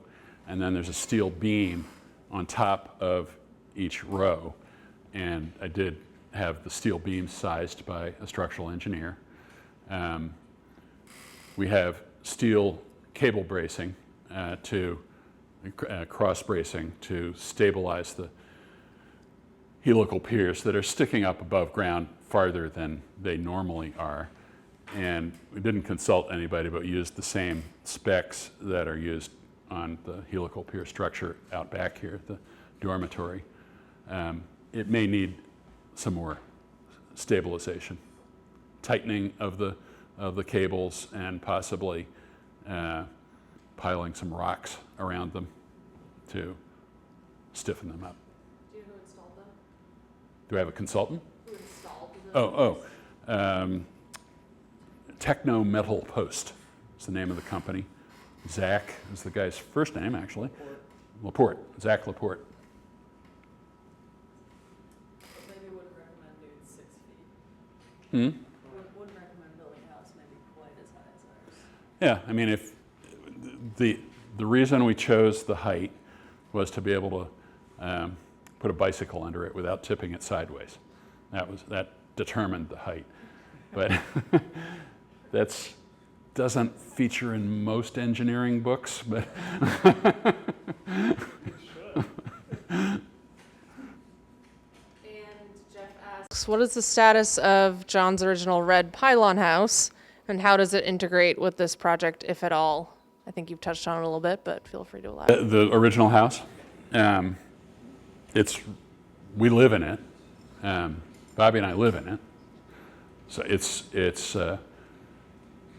and then there's a steel beam on top of each row. And I did have the steel beam sized by a structural engineer. We have steel cable bracing cross bracing to stabilize the helical piers that are sticking up above ground farther than they normally are. And we didn't consult anybody, but used the same specs that are used on the helical pier structure out back here at the dormitory. It may need some more stabilization, tightening of the cables, and possibly piling some rocks around them to stiffen them up. Do you know who installed them? Do I have a consultant? Who installed them? Techno Metal Post is the name of the company. Zach is the guy's first name, actually. Laporte. Zach Laporte. Maybe wouldn't recommend doing 6 feet. Wouldn't recommend building a house maybe quite as high as ours. Yeah, I mean, if the reason we chose the height was to be able to put a bicycle under it without tipping it sideways. That determined the height, but that's doesn't feature in most engineering books, but. Jeff asks, what is the status of John's original red pylon house, and how does it integrate with this project, if at all? I think you've touched on it a little bit, but feel free to elaborate. The original house, we live in it. Bobbi and I live in it. So it's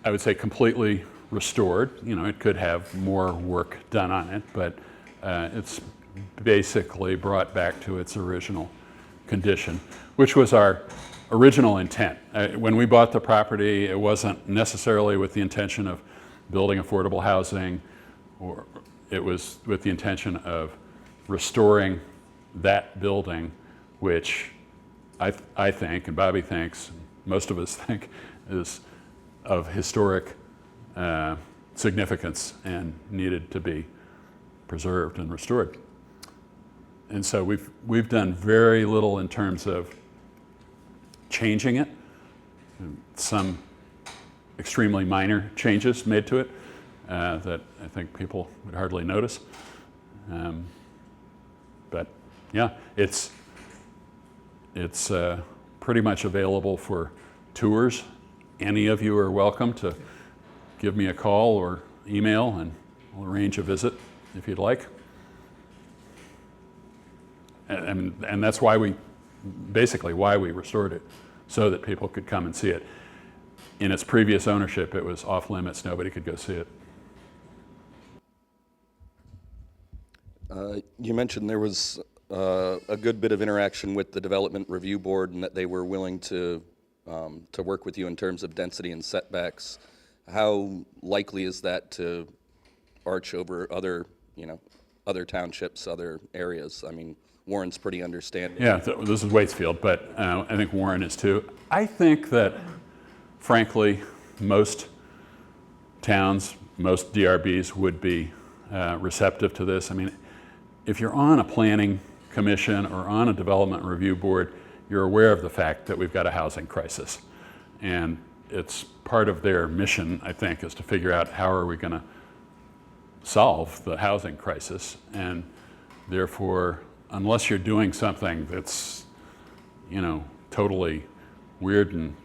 I would say completely restored. You know, it could have more work done on it, but it's basically brought back to its original condition, which was our original intent. When we bought the property, it wasn't necessarily with the intention of building affordable housing, or it was with the intention of restoring that building, which I think, and Bobbi thinks, and most of us think, is of historic significance and needed to be preserved and restored. And so we've done very little in terms of changing it. Some extremely minor changes made to it that I think people would hardly notice. But yeah, it's pretty much available for tours. Any of you are welcome to give me a call or email, and we'll arrange a visit if you'd like. And that's why basically why we restored it, so that people could come and see it. In its previous ownership, it was off limits. Nobody could go see it. You mentioned there was a good bit of interaction with the Development Review Board and that they were willing to work with you in terms of density and setbacks. How likely is that to arch over other townships, other areas? I mean, Warren's pretty understanding. Yeah, this is Waitsfield, but I think Warren is too. I think that, frankly, most towns, most DRBs would be receptive to this. I mean, if you're on a planning commission or on a development review board, you're aware of the fact that we've got a housing crisis. And it's part of their mission, I think, is to figure out how are we going to solve the housing crisis. And therefore, unless you're doing something that's, totally weird and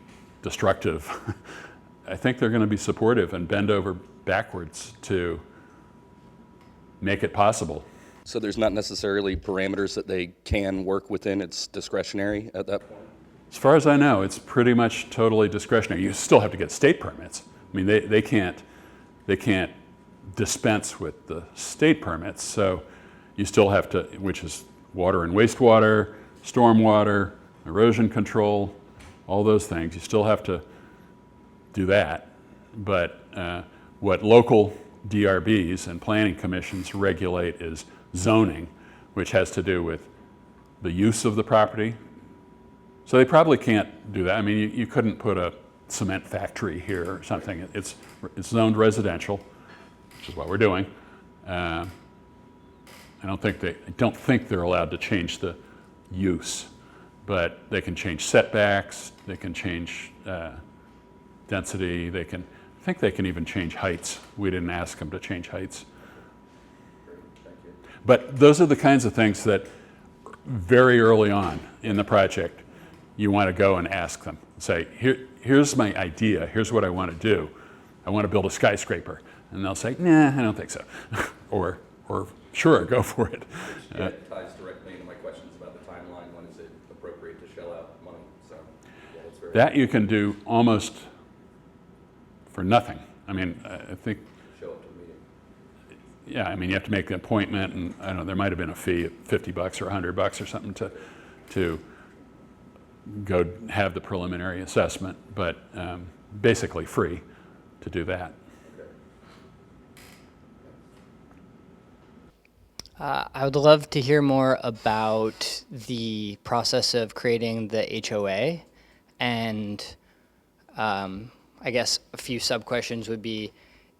destructive, I think they're going to be supportive and bend over backwards to make it possible. So there's not necessarily parameters that they can work within, it's discretionary at that point? As far as I know, it's pretty much totally discretionary. You still have to get state permits. I mean, they can't dispense with the state permits, so you still have to, which is water and wastewater, stormwater, erosion control, all those things. You still have to do that. But what local DRBs and planning commissions regulate is zoning, which has to do with the use of the property. So they probably can't do that. I mean, you couldn't put a cement factory here or something. It's zoned residential, which is what we're doing. I don't think they're allowed to change the use, but they can change setbacks. They can change density. I think they can even change heights. We didn't ask them to change heights. But those are the kinds of things that very early on in the project, you want to go and ask them. Say, here's my idea. Here's what I want to do. I want to build a skyscraper. And they'll say, nah, I don't think so. or sure, go for it. It ties directly into my questions about the timeline. When is it appropriate to shell out money? So, yeah, that's very That you can do almost for nothing. I mean, I think, show up to the meeting. yeah, I mean, you have to make an appointment, and I don't know, there might have been a fee of $50 or $100 or something to go have the preliminary assessment, but basically free to do that. I would love to hear more about the process of creating the HOA, and I guess a few sub-questions would be,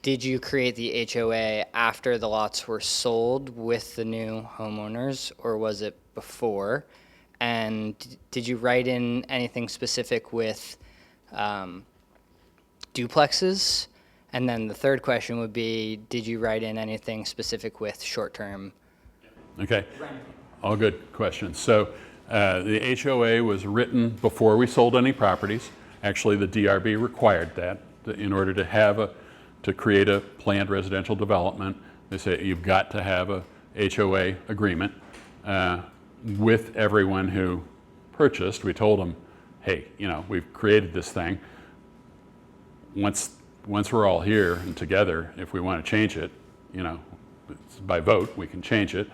did you create the HOA after the lots were sold with the new homeowners, or was it before? And did you write in anything specific with duplexes? And then the third question would be, did you write in anything specific with short-term? Okay, all good questions. So the HOA was written before we sold any properties. Actually, the DRB required that in order to create a planned residential development. They say you've got to have a HOA agreement with everyone who purchased. We told them, hey, we've created this thing. Once we're all here and together, if we want to change it, it's by vote, we can change it.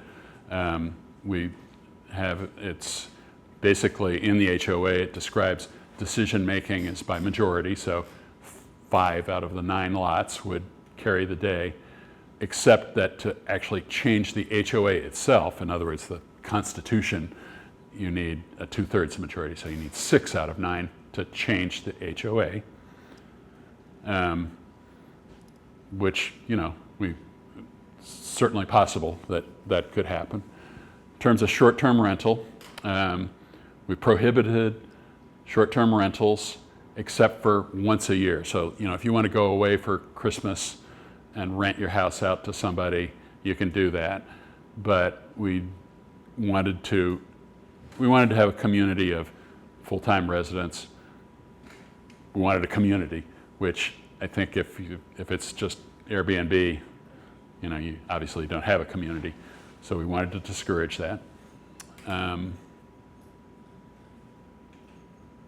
It's basically in the HOA, it describes decision-making is by majority, so 5 out of the 9 lots would carry the day, except that to actually change the HOA itself, in other words, the Constitution, you need a 2/3 majority, so you need 6 out of 9 to change the HOA, which, certainly possible that could happen. In terms of short-term rental, we prohibited short-term rentals except for once a year. So, if you want to go away for Christmas and rent your house out to somebody, you can do that. But we wanted to have a community of full-time residents. We wanted a community, which I think if it's just Airbnb, you obviously don't have a community. So we wanted to discourage that.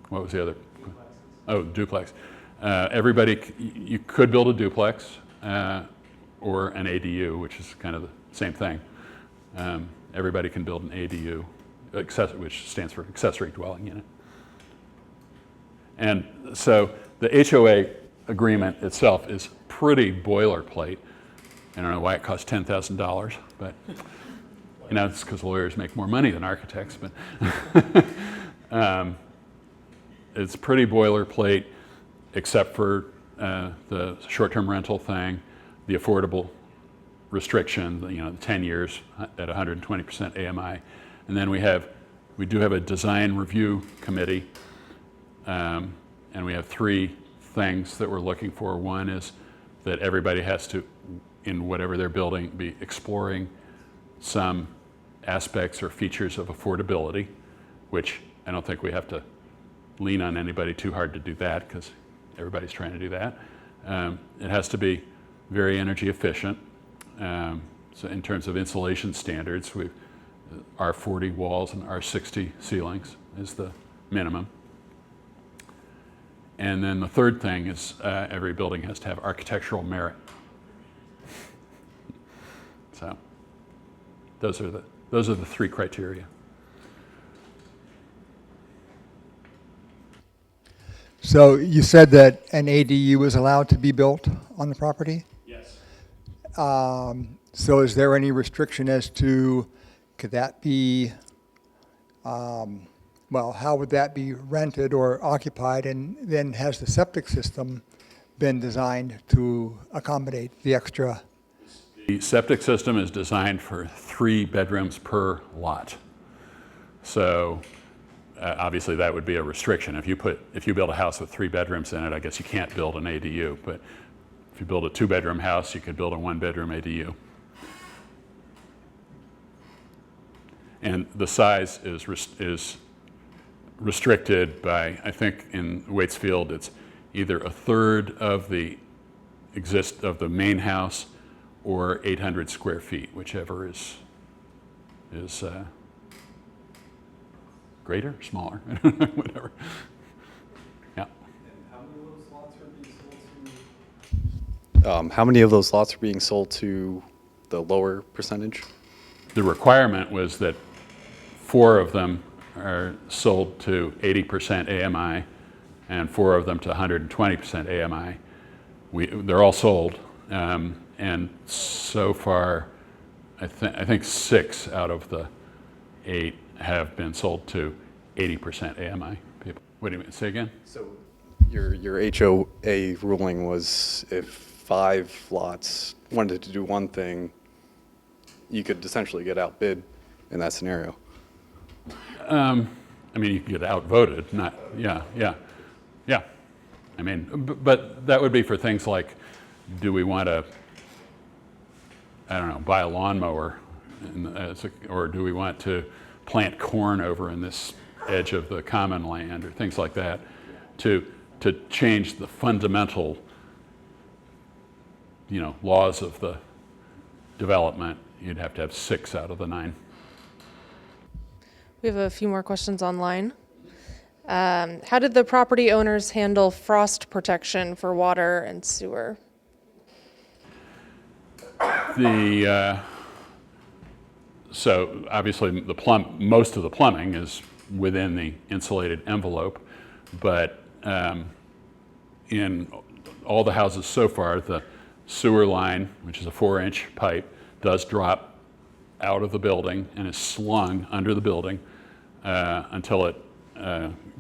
What was the other? Oh, duplex. You could build a duplex or an ADU, which is kind of the same thing. Everybody can build an ADU, which stands for accessory dwelling unit. And so the HOA agreement itself is pretty boilerplate. I don't know why it costs $10,000, but it's because lawyers make more money than architects. But it's pretty boilerplate, except for the short-term rental thing, the affordable restriction, the 10 years at 120% AMI, and then we do have a design review committee, and we have 3 things that we're looking for. One is that everybody has to, in whatever they're building, be exploring some aspects or features of affordability, which I don't think we have to lean on anybody too hard to do that, because everybody's trying to do that. It has to be very energy efficient. So in terms of insulation standards, R40 walls and R60 ceilings is the minimum. And then the third thing is every building has to have architectural merit. So those are the 3 criteria. So you said that an ADU was allowed to be built on the property? Yes. So is there any restriction as to, could that be, how would that be rented or occupied? And then has the septic system been designed to accommodate the extra? The septic system is designed for 3 bedrooms per lot. So obviously that would be a restriction. If you build a house with 3 bedrooms in it, I guess you can't build an ADU. But if you build a 2-bedroom house, you could build a 1-bedroom ADU. And the size is restricted by, I think in Waitsfield, it's either 1/3 of the main house or 800 square feet, whichever is greater, smaller, whatever. Yeah. How many of those lots are being sold to the lower percentage? The requirement was that 4 of them are sold to 80% AMI and 4 of them to 120% AMI. They're all sold, and so far, I think 6 out of the 8 have been sold to 80% AMI people. What do you mean? Say again? So your HOA ruling was if 5 lots wanted to do one thing, you could essentially get outbid in that scenario. I mean, you can get outvoted, not, yeah. I mean, but that would be for things like, do we want to, I don't know, buy a lawnmower, or do we want to plant corn over in this edge of the common land, or things like that, to change the fundamental, laws of the development. You'd have to have 6 out of the 9. We have a few more questions online. How did the property owners handle frost protection for water and sewer? So obviously most of the plumbing is within the insulated envelope, but in all the houses so far, the sewer line, which is a 4-inch pipe, does drop out of the building and is slung under the building until it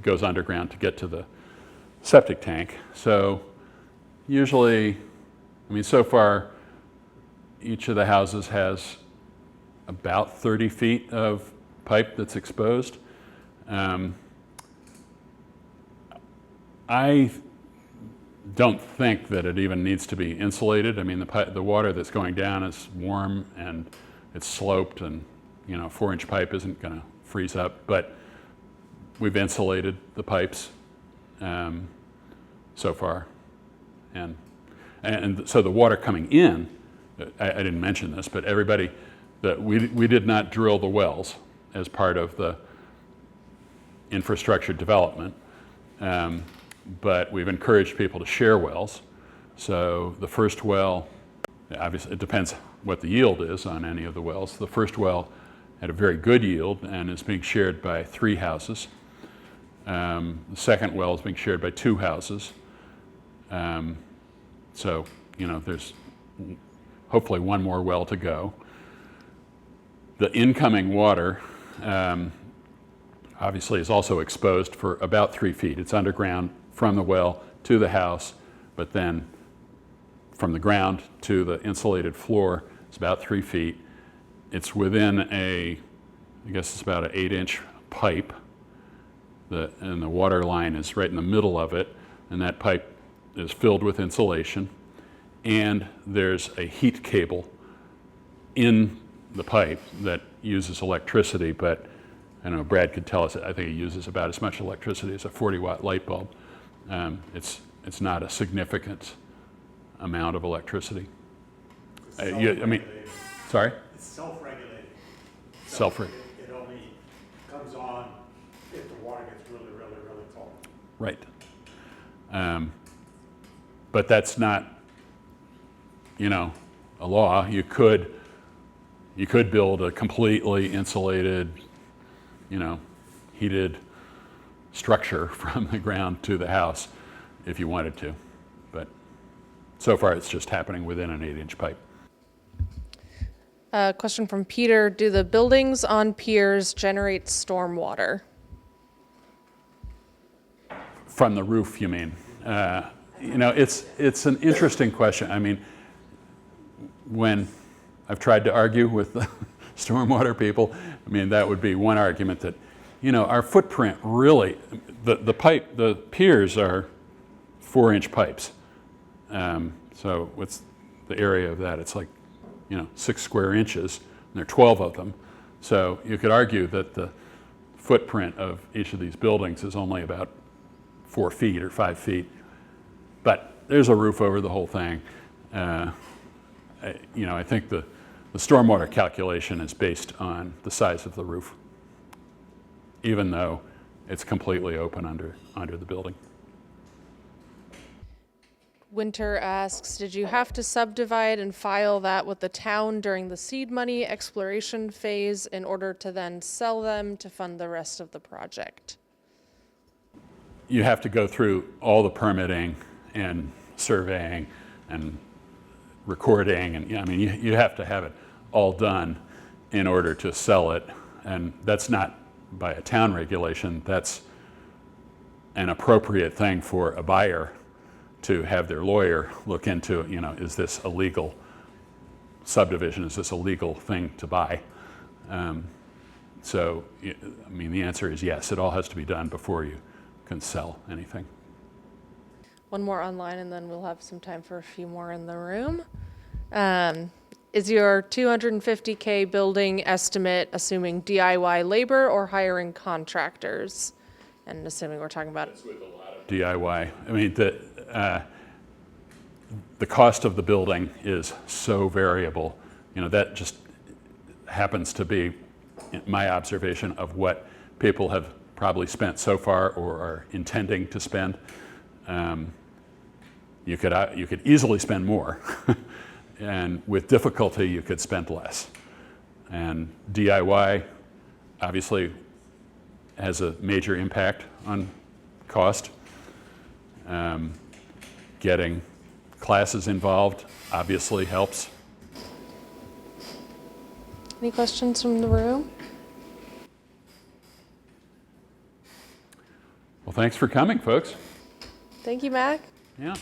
goes underground to get to the septic tank. So usually, so far, each of the houses has about 30 feet of pipe that's exposed. I don't think that it even needs to be insulated. The water that's going down is warm and it's sloped, and 4-inch pipe isn't going to freeze up, but we've insulated the pipes so far. And so the water coming in, I didn't mention this, but we did not drill the wells. as part of the infrastructure development. But we've encouraged people to share wells. So the first well, obviously it depends what the yield is on any of the wells. The first well had a very good yield and is being shared by 3 houses. The second well is being shared by 2 houses. So, you know, there's hopefully one more well to go. The incoming water obviously is also exposed for about 3 feet. It's underground from the well to the house, but then from the ground to the insulated floor, it's about 3 feet. It's within I guess it's about an 8-inch pipe. And the water line is right in the middle of it, and that pipe is filled with insulation. And there's a heat cable in the pipe that uses electricity, but I don't know, Brad could tell us, I think it uses about as much electricity as a 40-watt light bulb. It's not a significant amount of electricity. I mean, sorry? It's self-regulated. Self-regulated. It only comes on if the water gets really, really, really cold. Right. But that's not, you know, a law. You could build a completely insulated, you know, heated structure from the ground to the house if you wanted to. But so far it's just happening within an 8-inch pipe. Question from Peter, do the buildings on piers generate storm water? From the roof, you mean? You know, it's an interesting question. I mean, when I've tried to argue with the stormwater people, I mean, that would be one argument that, you know, our footprint really, the piers are 4-inch pipes. So what's the area of that? It's like, you know, 6 square inches, and there are 12 of them. So you could argue that the footprint of each of these buildings is only about 4 feet or 5 feet, but there's a roof over the whole thing. You know, I think the stormwater calculation is based on the size of the roof, even though it's completely open under the building. Winter asks, did you have to subdivide and file that with the town during the seed money exploration phase in order to then sell them to fund the rest of the project? You have to go through all the permitting and surveying and recording, and I mean, you have to have it all done in order to sell it, and that's not by a town regulation. That's an appropriate thing for a buyer to have their lawyer look into. You know, is this a legal subdivision? Is this a legal thing to buy? So, I mean, the answer is yes. It all has to be done before you can sell anything. One more online, and then we'll have some time for a few more in the room. Is your $250K building estimate assuming DIY labor or hiring contractors? And assuming we're talking about DIY. I mean, the cost of the building is so variable. You know, that just happens to be my observation of what people have probably spent so far or are intending to spend. You could easily spend more, and with difficulty you could spend less. And DIY obviously has a major impact on cost. Getting classes involved obviously helps. Any questions from the room? Well, thanks for coming, folks. Thank you, Mac. Yeah.